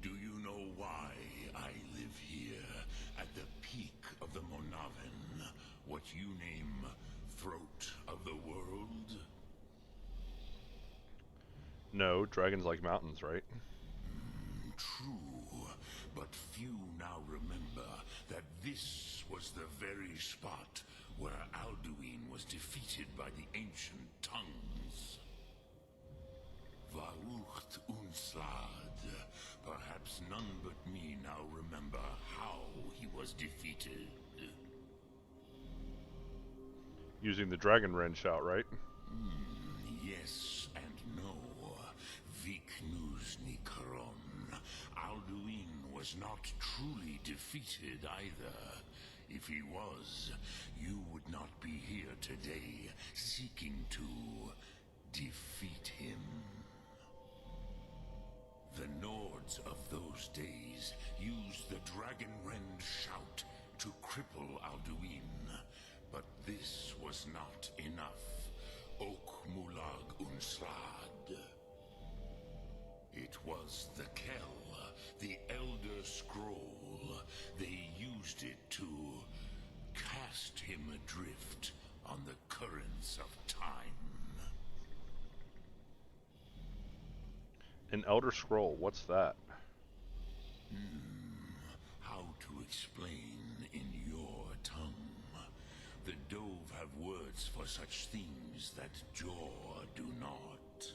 Do you know why I live here, at the peak of the Monaven, what you name throat of the world? No, dragons like mountains, right? True, but few now remember that this was the very spot where Alduin was defeated by the ancient tongues. Varucht Unslad. Perhaps none but me now remember how he was defeated. Using the dragon wren shout, right? Yes and no. Viknus Nikaron. Alduin was not truly defeated either. If he was, you would not be here today, seeking to defeat him. The Nords of those days used the Dragon Rend shout to cripple Alduin, but this was not enough. Ok Mulag Unslad. It was the Kell, the Elder Scroll. They used it to cast him adrift on the currents of time. An Elder Scroll, what's that? How to explain in your tongue? The Dove have words for such things that Jor do not.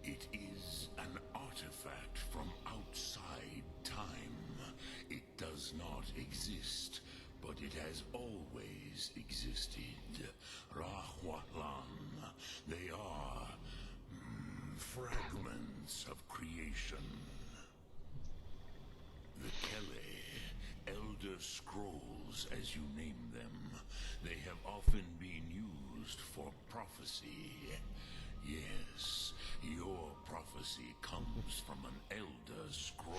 It is an artifact from outside time. It does not exist, but it has always existed. Rahwatlan. They are fragments of creation. The Kele, Elder Scrolls as you name them, they have often been used for prophecy. Yes, your prophecy comes from an Elder Scroll.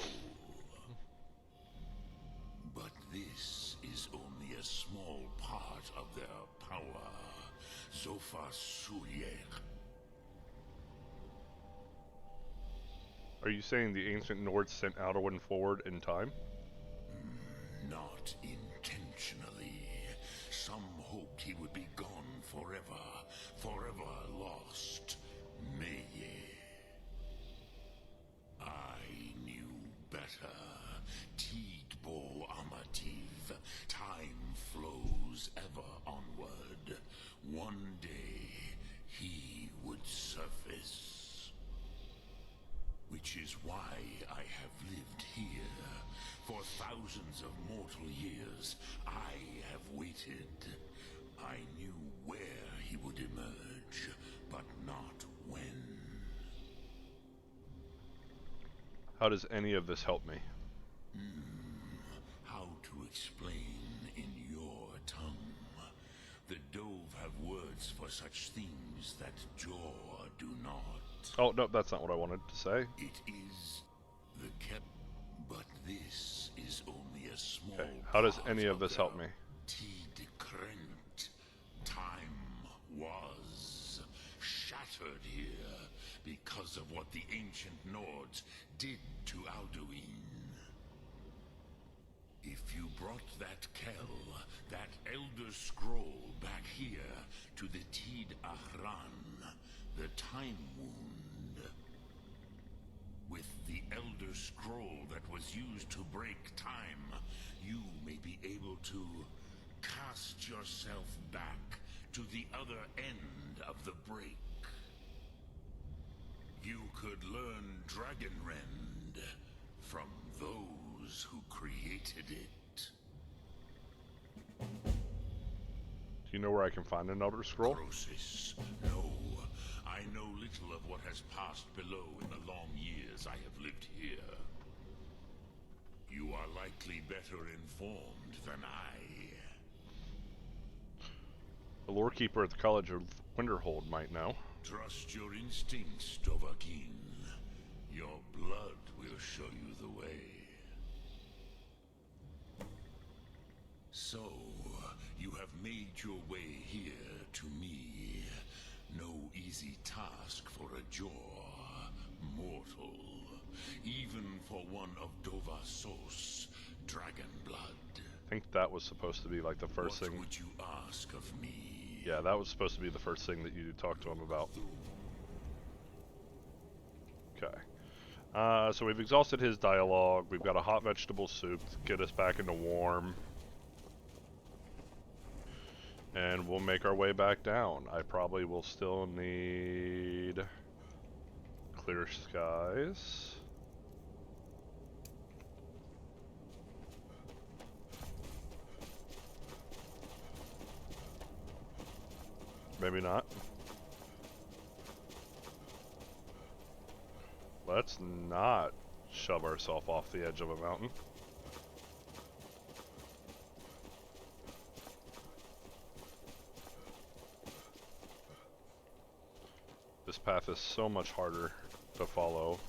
But this is only a small part of their power. Zofa Suryek. Are you saying the ancient Nords sent Alduin forward in time? not intentionally. Some hoped he would be gone forever, forever lost. Meye. I knew better. Tidbo Amativ. Time flows ever onward. One day, he would surface. Which is why I have lived here. For thousands of mortal years, I have waited. I knew where he would emerge, but not when. How does any of this help me? How to explain in your tongue? The Dove have words for such things that Jaw do not. Oh, no, that's not what I wanted to say. It is the kept, but this is only a small. Okay, how does any of this help me? Tidkrent. Time was shattered here because of what the ancient Nords did to Alduin. If you brought that Kell, that Elder Scroll back here to the Tid Ahran, the Time Wound, with the Elder Scroll that was used to break time, you may be able to cast yourself back to the other end of the break. You could learn Dragonrend from those who created it. Do you know where I can find an Elder Scroll? Croesus, no. I know little of what has passed below in the long years I have lived here. You are likely better informed than I. The lore keeper at the College of Winterhold might know. Trust your instincts, Dovahkiin. Your blood will show you the way. So, you have made your way here to me. No easy task for a Jaw, mortal. Even for one of Dovasos, dragon blood. I think that was supposed to be like the first thing. What would you ask of me? Yeah, that was supposed to be the first thing that you talked to him about. Okay. So we've exhausted his dialogue. We've got a hot vegetable soup to get us back into warm. And we'll make our way back down. I probably will still need clear skies. Maybe not. Let's not shove ourselves off the edge of a mountain. This path is so much harder to follow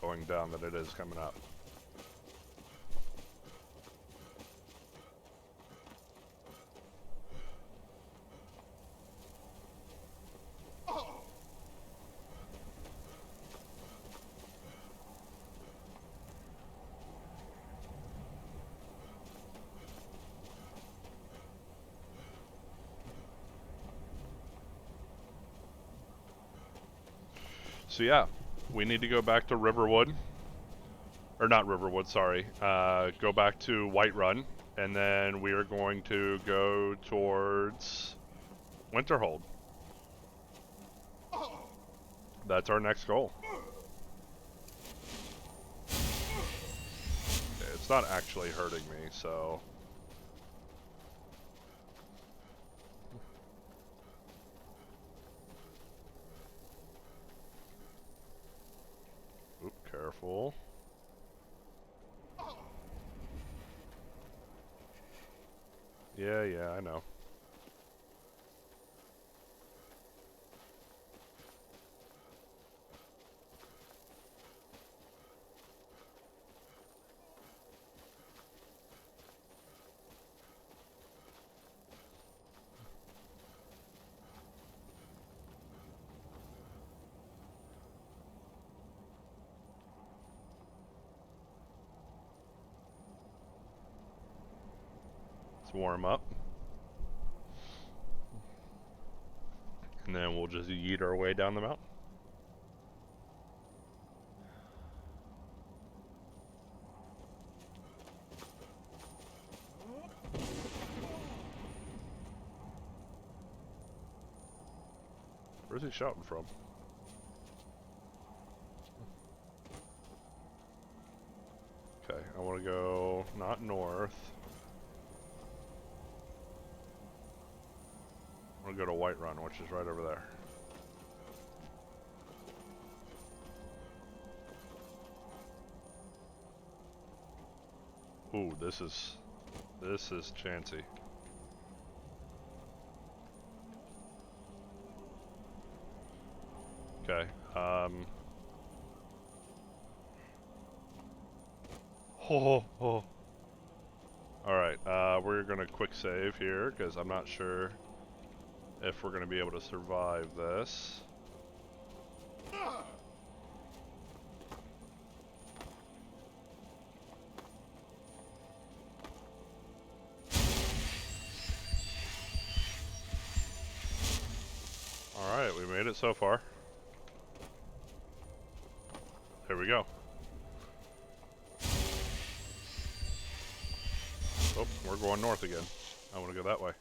going down than it is coming up. So yeah, we need to go back to Riverwood, or not Riverwood, sorry, go back to Whiterun, and then we are going to go towards Winterhold. That's our next goal. Okay, it's not actually hurting me, so... Oop, careful. Yeah, I know. Let's warm up. And then we'll just yeet our way down the mountain. Where's he shouting from? Okay, I want to go not north. I want to go to Whiterun, which is right over there. Ooh, this is chancy. Okay, oh. Alright, we're gonna quick save here, because I'm not sure if we're gonna be able to survive this. Alright, we made it so far. There we go. Oh, we're going north again. I want to go that way.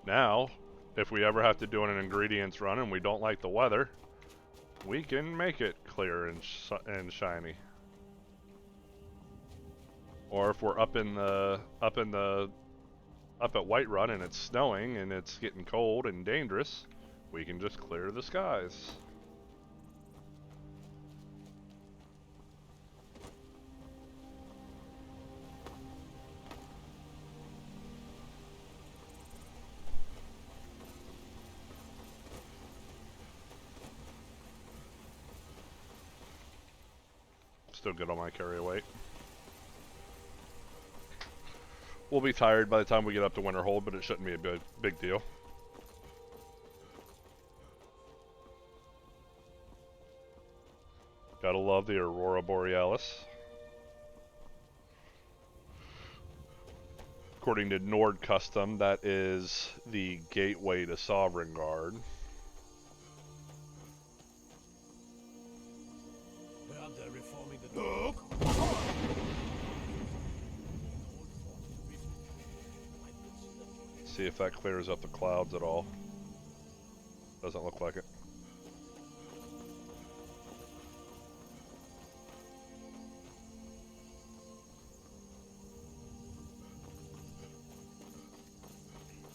Now, if we ever have to do an ingredients run and we don't like the weather, we can make it clear and shiny. Or if we're up at Whiterun and it's snowing and it's getting cold and dangerous, we can just clear the skies. Still good on my carry weight. We'll be tired by the time we get up to Winterhold, but it shouldn't be a big deal. Gotta love the Aurora Borealis. According to Nord Custom, that is the gateway to Sovngarde. They're reforming the dog. See if that clears up the clouds at all. Doesn't look like it.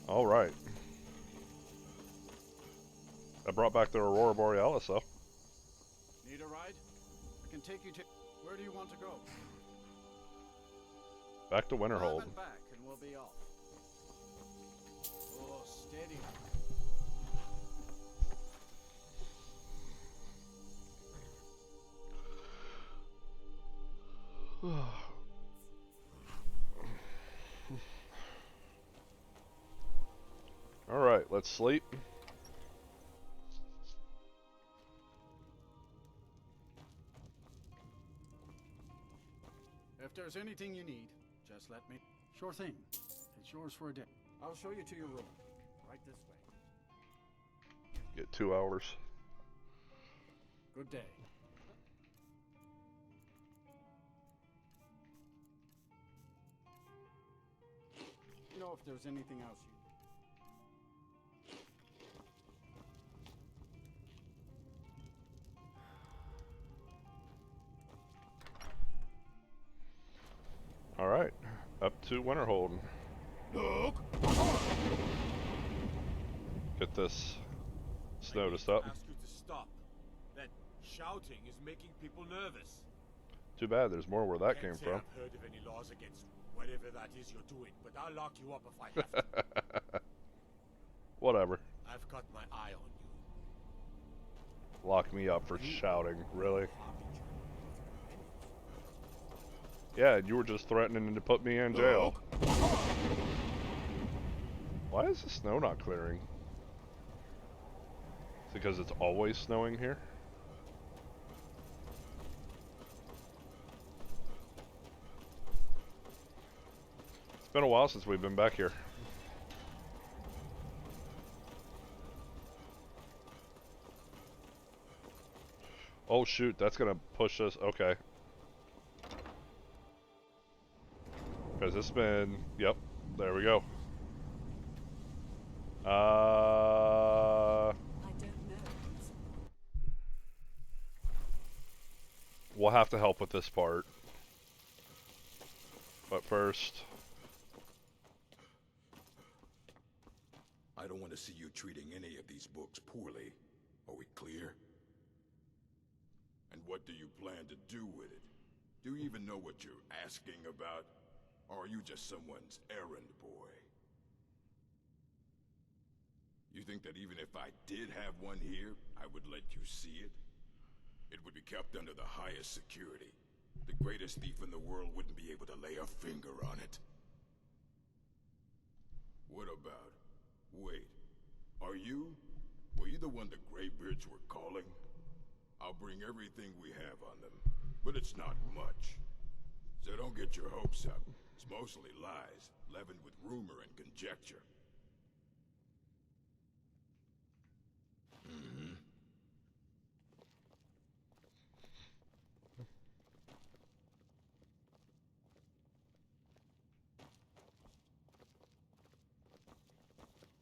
All right. I brought back the Aurora Borealis, though. Need a ride? I can take you to... Where do you want to go? Back to Winterhold. Up and back and we'll be off. Oh, steady. All right, let's sleep. If there's anything you need, just let me... Sure thing. It's yours for a day. I'll show you to your room. Right this way. Get 2 hours. Good day. You know if there's anything else you... All right, up to Winterhold. Get this snow to stop. Ask you to stop. Then Shouting is making people nervous. Too bad there's more where that came Can't say from. I've heard of any laws against whatever that is you're doing, but I'll lock you up if I have to. Whatever. I've got my eye on you. Lock me up for shouting, really? Yeah, you were just threatening to put me in jail. Why is the snow not clearing? Is it because it's always snowing here? It's been a while since we've been back here. Oh shoot, that's gonna push us. Okay. Because it's been, yep, there we go. I don't know. We'll have to help with this part. But first... I don't want to see you treating any of these books poorly. Are we clear? And what do you plan to do with it? Do you even know what you're asking about? Or are you just someone's errand boy? You think that even if I did have one here, I would let you see it? It would be kept under the highest security. The greatest thief in the world wouldn't be able to lay a finger on it. What about... Wait. Were you the one the Greybeards were calling? I'll bring everything we have on them, but it's not much. So don't get your hopes up. It's mostly lies, leavened with rumor and conjecture.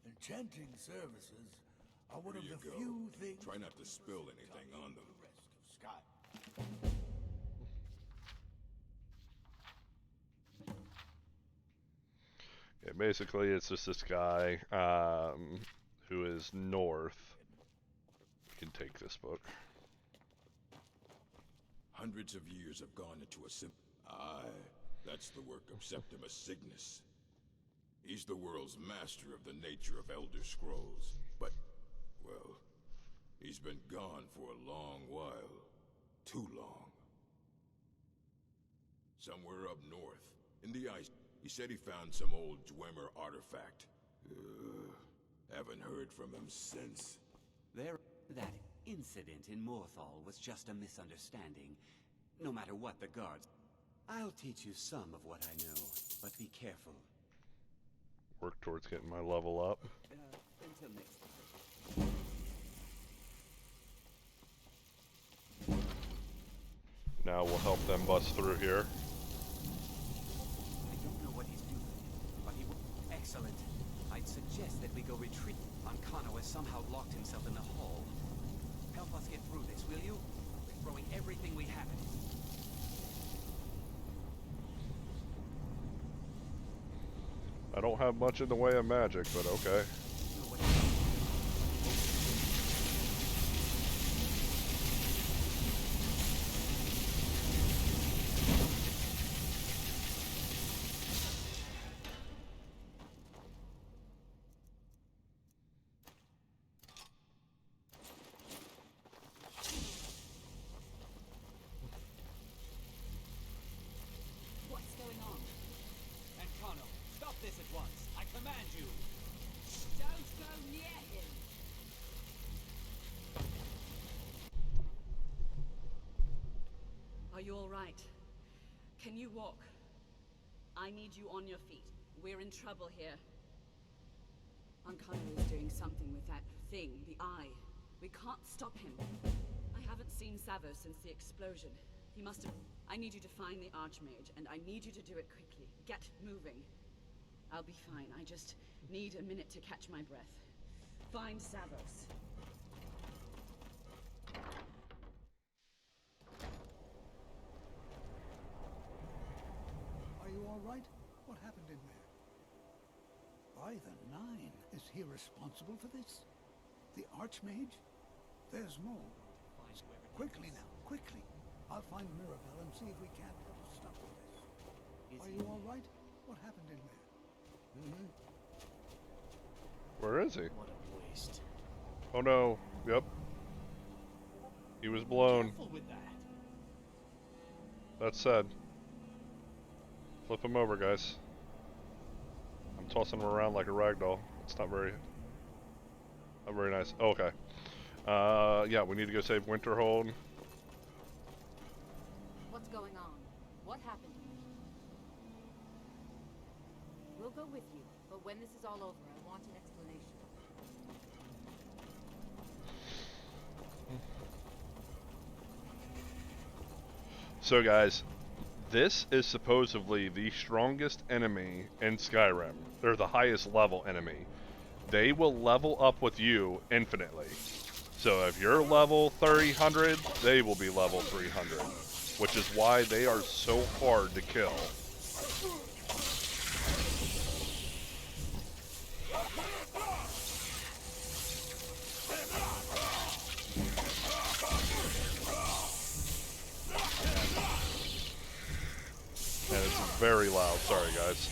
Enchanting services are one of Here the you go. few things. Try not to spill anything on them. The rest of Sky. Yeah, basically, it's just this guy who is north. You can take this book. Hundreds of years have gone into a Aye, that's the work of Septimus Cygnus. He's the world's master of the nature of Elder Scrolls, but, well, he's been gone for a long while. Too long. Somewhere up north, in the ice, he said he found some old Dwemer artifact. Haven't heard from him since. That incident in Morthal was just a misunderstanding. No matter what the guards... I'll teach you some of what I know, but be careful. Work towards getting my level up. Until next time. Now we'll help them bust through here. I don't know what he's doing, but he will... Excellent. I'd suggest that we go retreat. Ancano has somehow locked himself in the hall. Help us get through this, will you? We're throwing everything we have at it. I don't have much in the way of magic, but okay. What's going on? Ancano, stop this at once. I command you. Don't go near him. Are you all right? Can you walk? I need you on your feet. We're in trouble here. Ancano is doing something with that thing, the eye. We can't stop him. I haven't seen Savo since the explosion. He must have... I need you to find the Archmage, and I need you to do it quickly. Get moving. I'll be fine. I just need a minute to catch my breath. Find Savos. Are you all right? What happened in there? By the Nine, is he responsible for this? The Archmage? There's more. Quickly now, quickly. I'll find Mirabelle and see if we can't put a stop to this. Are you all right? What happened in there? Mm-hmm. Where is he? What a waste. Oh no. Yep. He was blown. Careful with that. That's sad. Flip him over, guys. I'm tossing him around like a rag doll. It's not very nice. Oh, okay. Yeah, we need to go save Winterhold. What's going on? What happened to me? We'll go with you, but when this is all over, I want an explanation. So guys, this is supposedly the strongest enemy in Skyrim. They're the highest level enemy. They will level up with you infinitely. So if you're level 300, they will be level 300. Which is why they are so hard to kill. And it's very loud. Sorry, guys.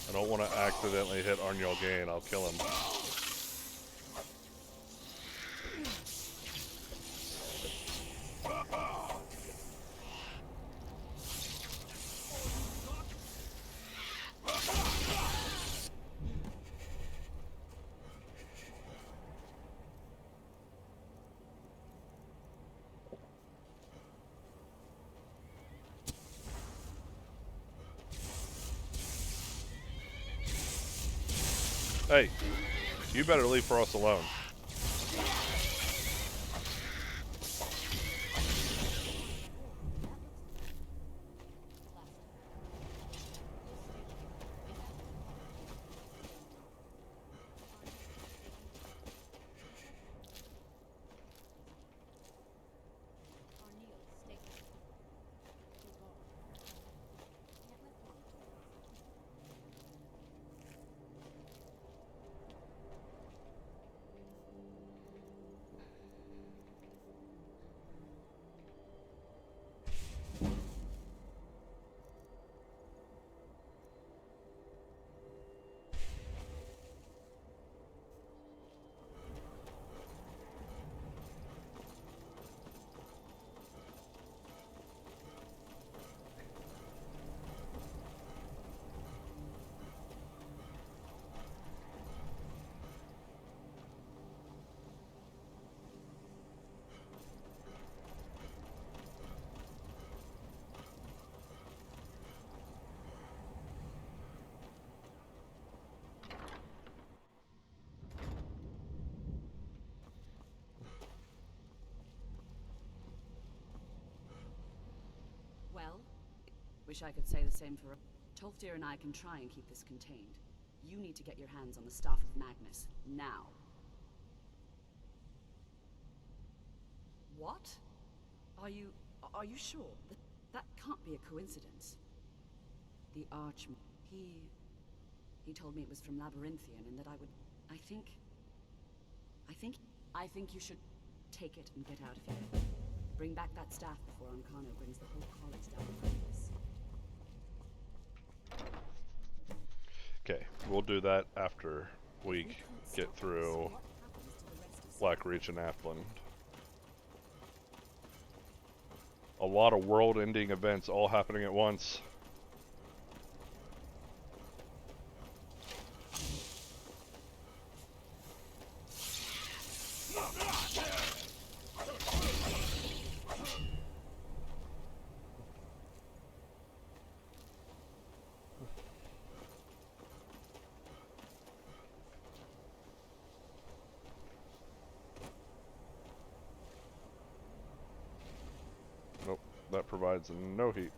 I don't want to accidentally hit Arnyal Gain. I'll kill him. Hey, you better leave for us alone. Well, wish I could say the same for... Tolfdir and I can try and keep this contained. You need to get your hands on the Staff of Magnus, now. What? Are you sure? That can't be a coincidence. The Archmage, he told me it was from Labyrinthian and that I would... I think you should take it and get out of here. Bring back that staff before Ancano brings the whole college down behind us. Okay, we'll do that after we get through Blackreach and Athland. A lot of world-ending events all happening at once. provides no heat.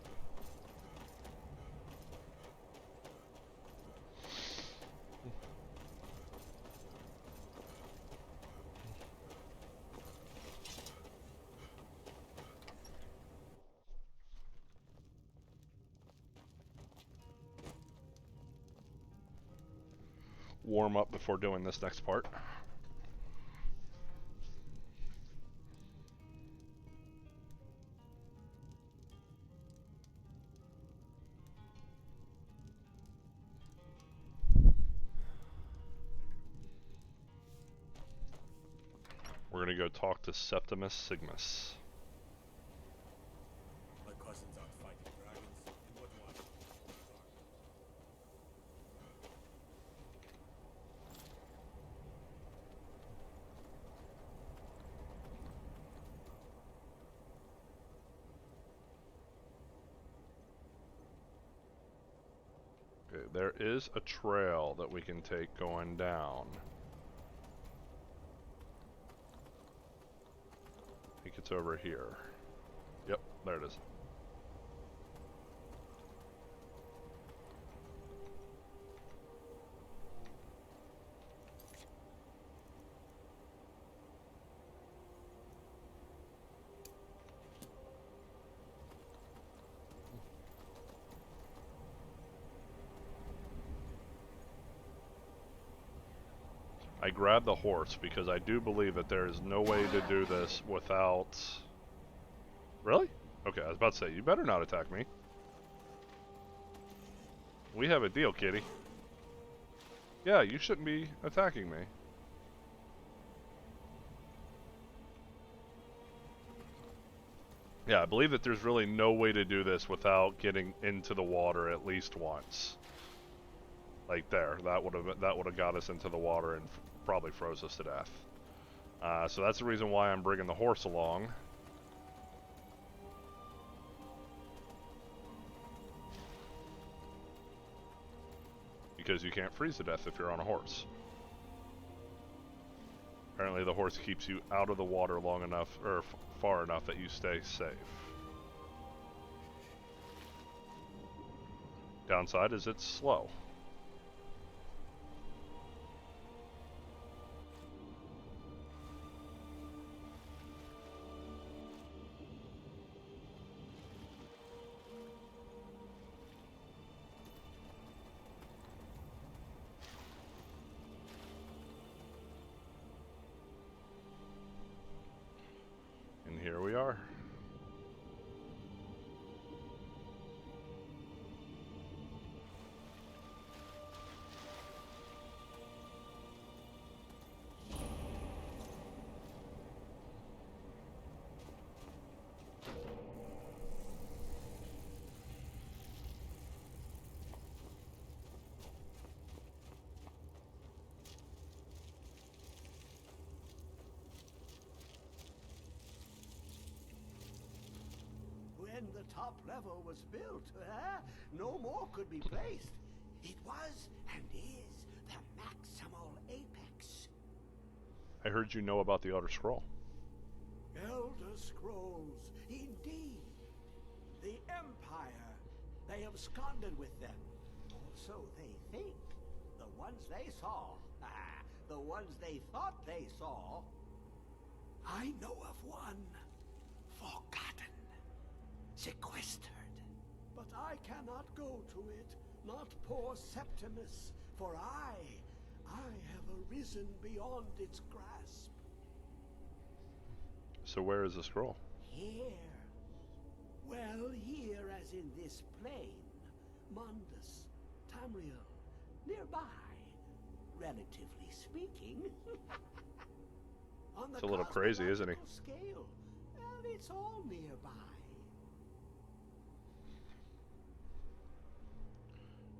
Warm up before doing this next part. We're gonna go talk to Septimus Sigmus. My cousin's out fighting dragons. In what way? Okay, there is a trail that we can take going down. I think it's over here. Yep, there it is. I grabbed the horse because I do believe that there is no way to do this without... Really? Okay, I was about to say, you better not attack me. We have a deal, kitty. Yeah, you shouldn't be attacking me. Yeah, I believe that there's really no way to do this without getting into the water at least once. Like there, that would have got us into the water and probably froze us to death. So that's the reason why I'm bringing the horse along. Because you can't freeze to death if you're on a horse. Apparently the horse keeps you out of the water long enough, or far enough that you stay safe. Downside is it's slow. And here we are. When the top level was built, no more could be placed. It was and is the maximal apex. I heard you know about the Elder Scroll. Elder Scrolls, indeed. The Empire, they absconded with them. Or so they think. The ones they saw, the ones they thought they saw. I know of one, forgotten. Sequestered. But I cannot go to it, not poor Septimus, for I have arisen beyond its grasp. So where is the scroll? Here. Well, here as in this plain. Mundus, Tamriel, nearby, relatively speaking. On the It's a little crazy, isn't he? Scale, well, it's all nearby.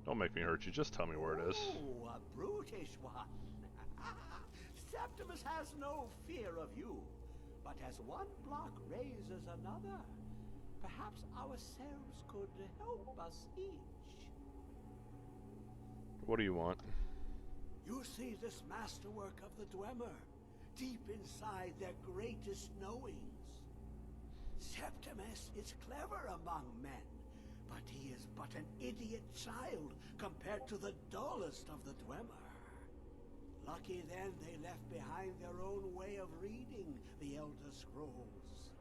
Don't make me hurt you, just tell me where it is. Oh, a brutish one. Septimus has no fear of you. But as one block raises another, perhaps ourselves could help us each. What do you want? You see this masterwork of the Dwemer, deep inside their greatest knowings. Septimus is clever among men, but he is but an idiot child compared to the dullest of the Dwemer. Lucky then they left behind their own way of reading the Elder Scrolls.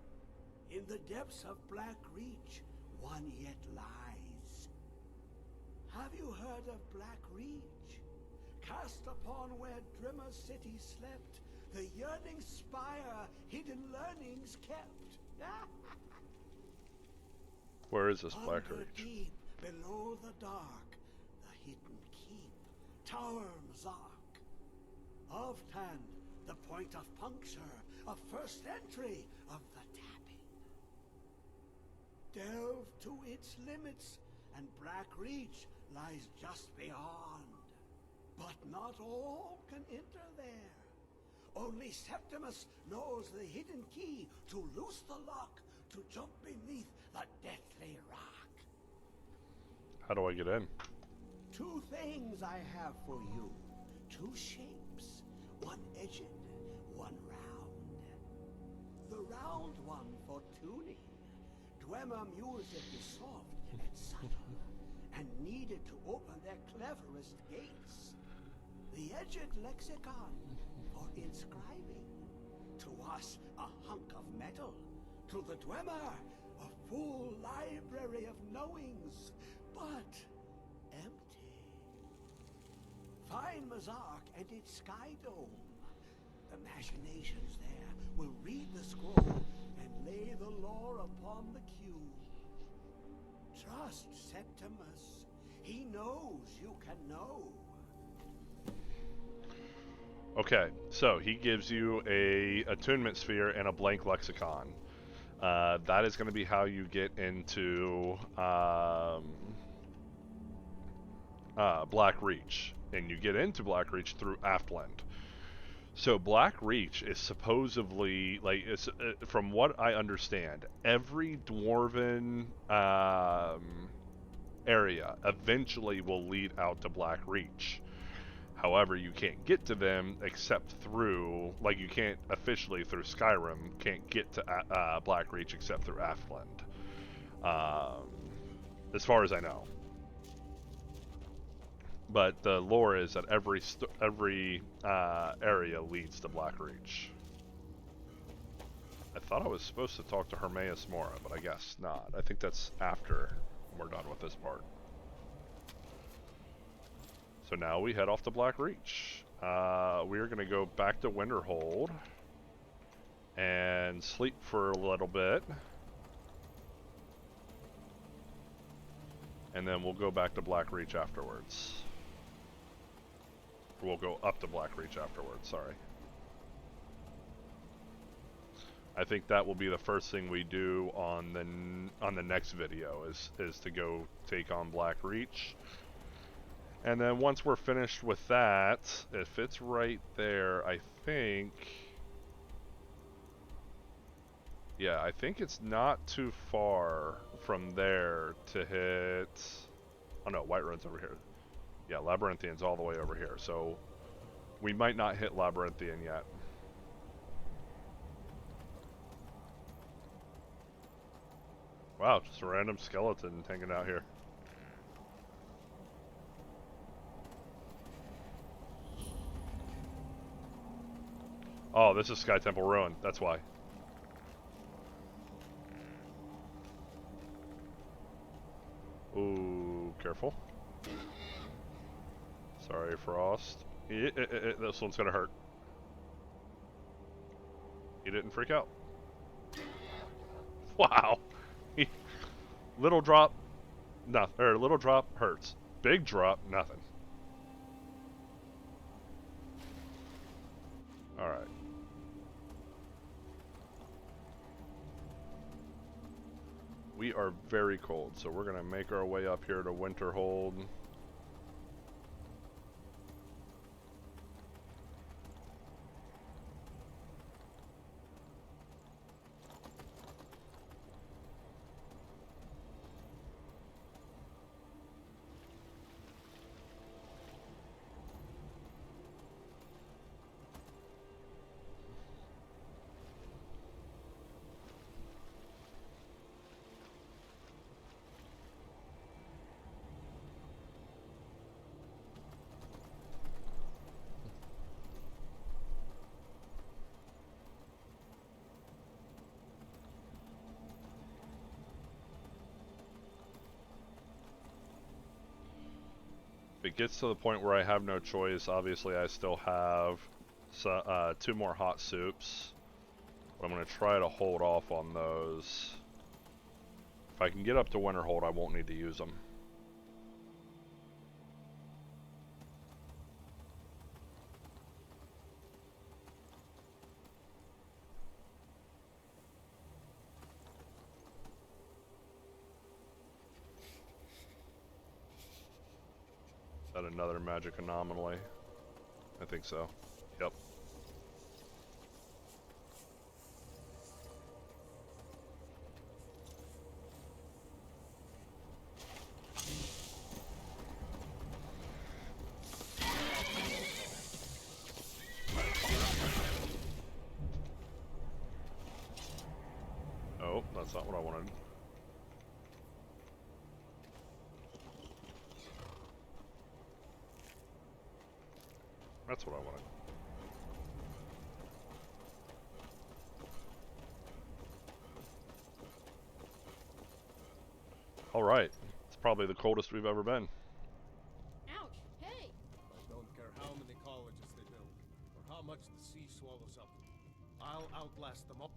In the depths of Black Reach, one yet lies. Have you heard of Black Reach? Cast upon where Drimmer City slept, the yearning spire hidden learnings kept. Where is this Black Under Reach? deep, below the dark, the hidden keep, Tower Mazark. Oftan, the point of puncture, a first entry of the tapping. Delve to its limits, and Black Reach lies just beyond. But not all can enter there. Only Septimus knows the hidden key to loose the lock, to jump beneath the deathly rock. How do I get in? Two things I have for you. Two shapes. One edged, one round. The round one for tuning. Dwemer music is soft and subtle, and needed to open their cleverest gates. The edged lexicon for inscribing. To us, a hunk of metal. To the Dwemer, a full library of knowings, but empty. Find Mazark and its sky dome. The machinations there will read the scroll and lay the lore upon the cube. Trust Septimus. He knows you can know. Okay, so he gives you a attunement sphere and a blank lexicon. That is going to be how you get into Black Reach. And you get into Black Reach through Aftland. So Black Reach is supposedly, like, it's, from what I understand, every dwarven area eventually will lead out to Black Reach. However, you can't get to them except through, like, you can't officially through Skyrim, can't get to Black Reach except through Aftland. As far as I know. But the lore is that every area leads to Black Reach. I thought I was supposed to talk to Hermaeus Mora, but I guess not. I think that's after we're done with this part. So now we head off to Black Reach. We are going to go back to Winterhold and sleep for a little bit. And then we'll go back to Black Reach afterwards. We'll go up to Black Reach afterwards, sorry. I think that will be the first thing we do on the next video is to go take on Black Reach. And then once we're finished with that, if it's right there, I think... Yeah, I think it's not too far from there to hit... Oh no, Whiterun's over here. Yeah, Labyrinthian's all the way over here, so we might not hit Labyrinthian yet. Wow, just a random skeleton hanging out here. Oh, this is Sky Temple Ruin, that's why. Ooh, careful. Sorry, Frost. This one's gonna hurt. He didn't freak out. Wow. Little drop, nothing. Or little drop hurts. Big drop, nothing. All right. We are very cold, so we're gonna make our way up here to Winterhold. it gets to the point where I have no choice, obviously I still have 2 more hot soups. But I'm going to try to hold off on those. If I can get up to Winterhold, I won't need to use them. Is that another magic anomaly? I think so. Yep. Oh, that's not what I wanted. That's what I wanted. All right. It's probably the coldest we've ever been. Ouch! Hey! I don't care how many colleges they build, or how much the sea swallows up. I'll outlast them all.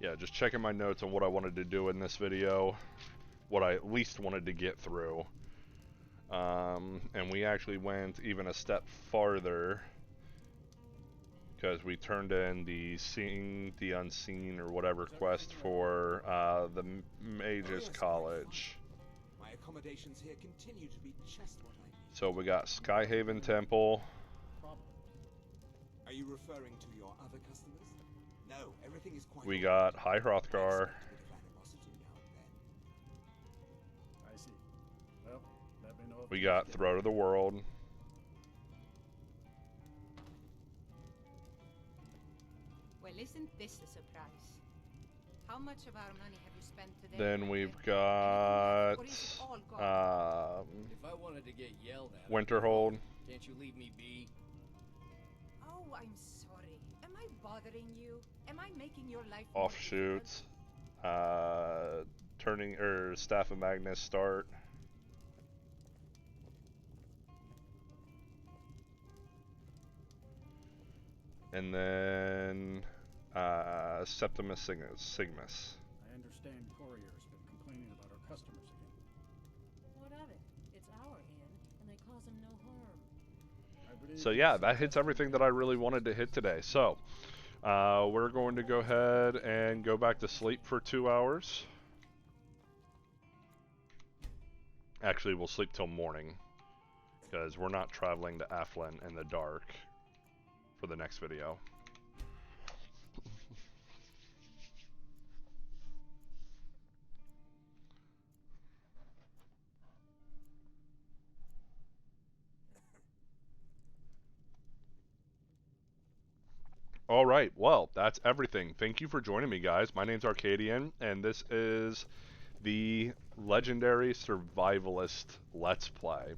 Yeah, just checking my notes on what I wanted to do in this video, what I at least wanted to get through. And we actually went even a step farther because we turned in the Seeing the Unseen or whatever quest for the Mages College. My accommodations here continue to be just what I need. So we got Skyhaven Temple. Are you referring to your other customers? No, everything is quite. We got High Hrothgar. I see. Well, let me know if We got Throat of the World. Well, isn't this a surprise? How much of our money have you spent today? Then we've got Or is it all gone? If I wanted to get yelled at, Winterhold. can't you leave me be? Oh, I'm sorry. Am I bothering you? Am I making your life Offshoots. Turning or Staff of Magnus start. And then Septimus Sigmus. I understand Courier's been complaining about our customers again. What of it? It's our inn, and they cause him no harm. So yeah, that hits everything that I really wanted to hit today. So we're going to go ahead and go back to sleep for 2 hours. Actually, we'll sleep till morning because we're not traveling to Aflin in the dark for the next video. All right, well, that's everything. Thank you for joining me, guys. My name's Arcadian, and this is the Legendary Survivalist Let's Play.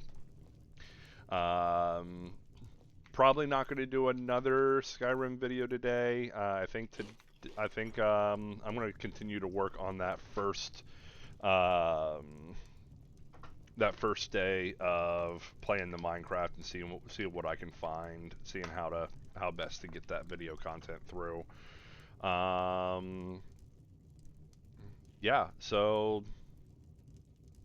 Probably not going to do another Skyrim video today. I think I'm going to continue to work on that first day of playing the Minecraft and see what I can find, seeing how best to get that video content through. Yeah, so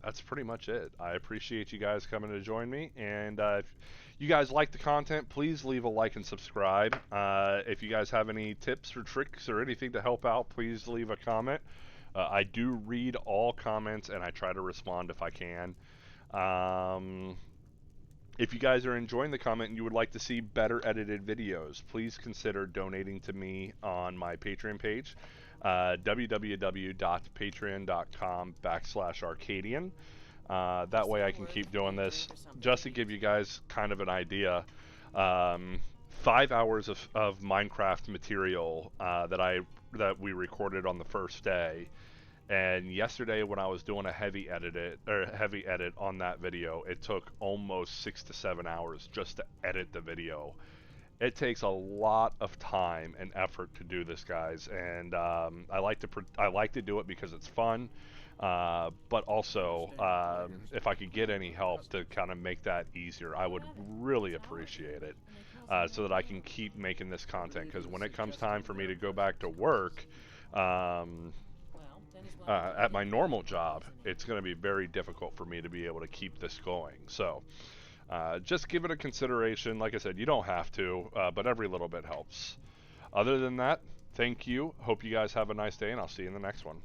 that's pretty much it. I appreciate you guys coming to join me, and if you guys like the content, please leave a like and subscribe. If you guys have any tips or tricks or anything to help out, please leave a comment. I do read all comments, and I try to respond if I can. If you guys are enjoying the comment and you would like to see better edited videos, please consider donating to me on my Patreon page, www.patreon.com/Arcadian. That way I can keep doing this. Just to give you guys kind of an idea, 5 hours of Minecraft material that I that we recorded on the first day. And yesterday, when I was doing a heavy edit on that video, it took almost 6 to 7 hours just to edit the video. It takes a lot of time and effort to do this, guys, and I like to do it because it's fun. But also, if I could get any help to kind of make that easier, I would really appreciate it, so that I can keep making this content. Because when it comes time for me to go back to work, at my normal job, it's going to be very difficult for me to be able to keep this going. So just give it a consideration. Like I said, you don't have to, but every little bit helps. Other than that, thank you. Hope you guys have a nice day, and I'll see you in the next one.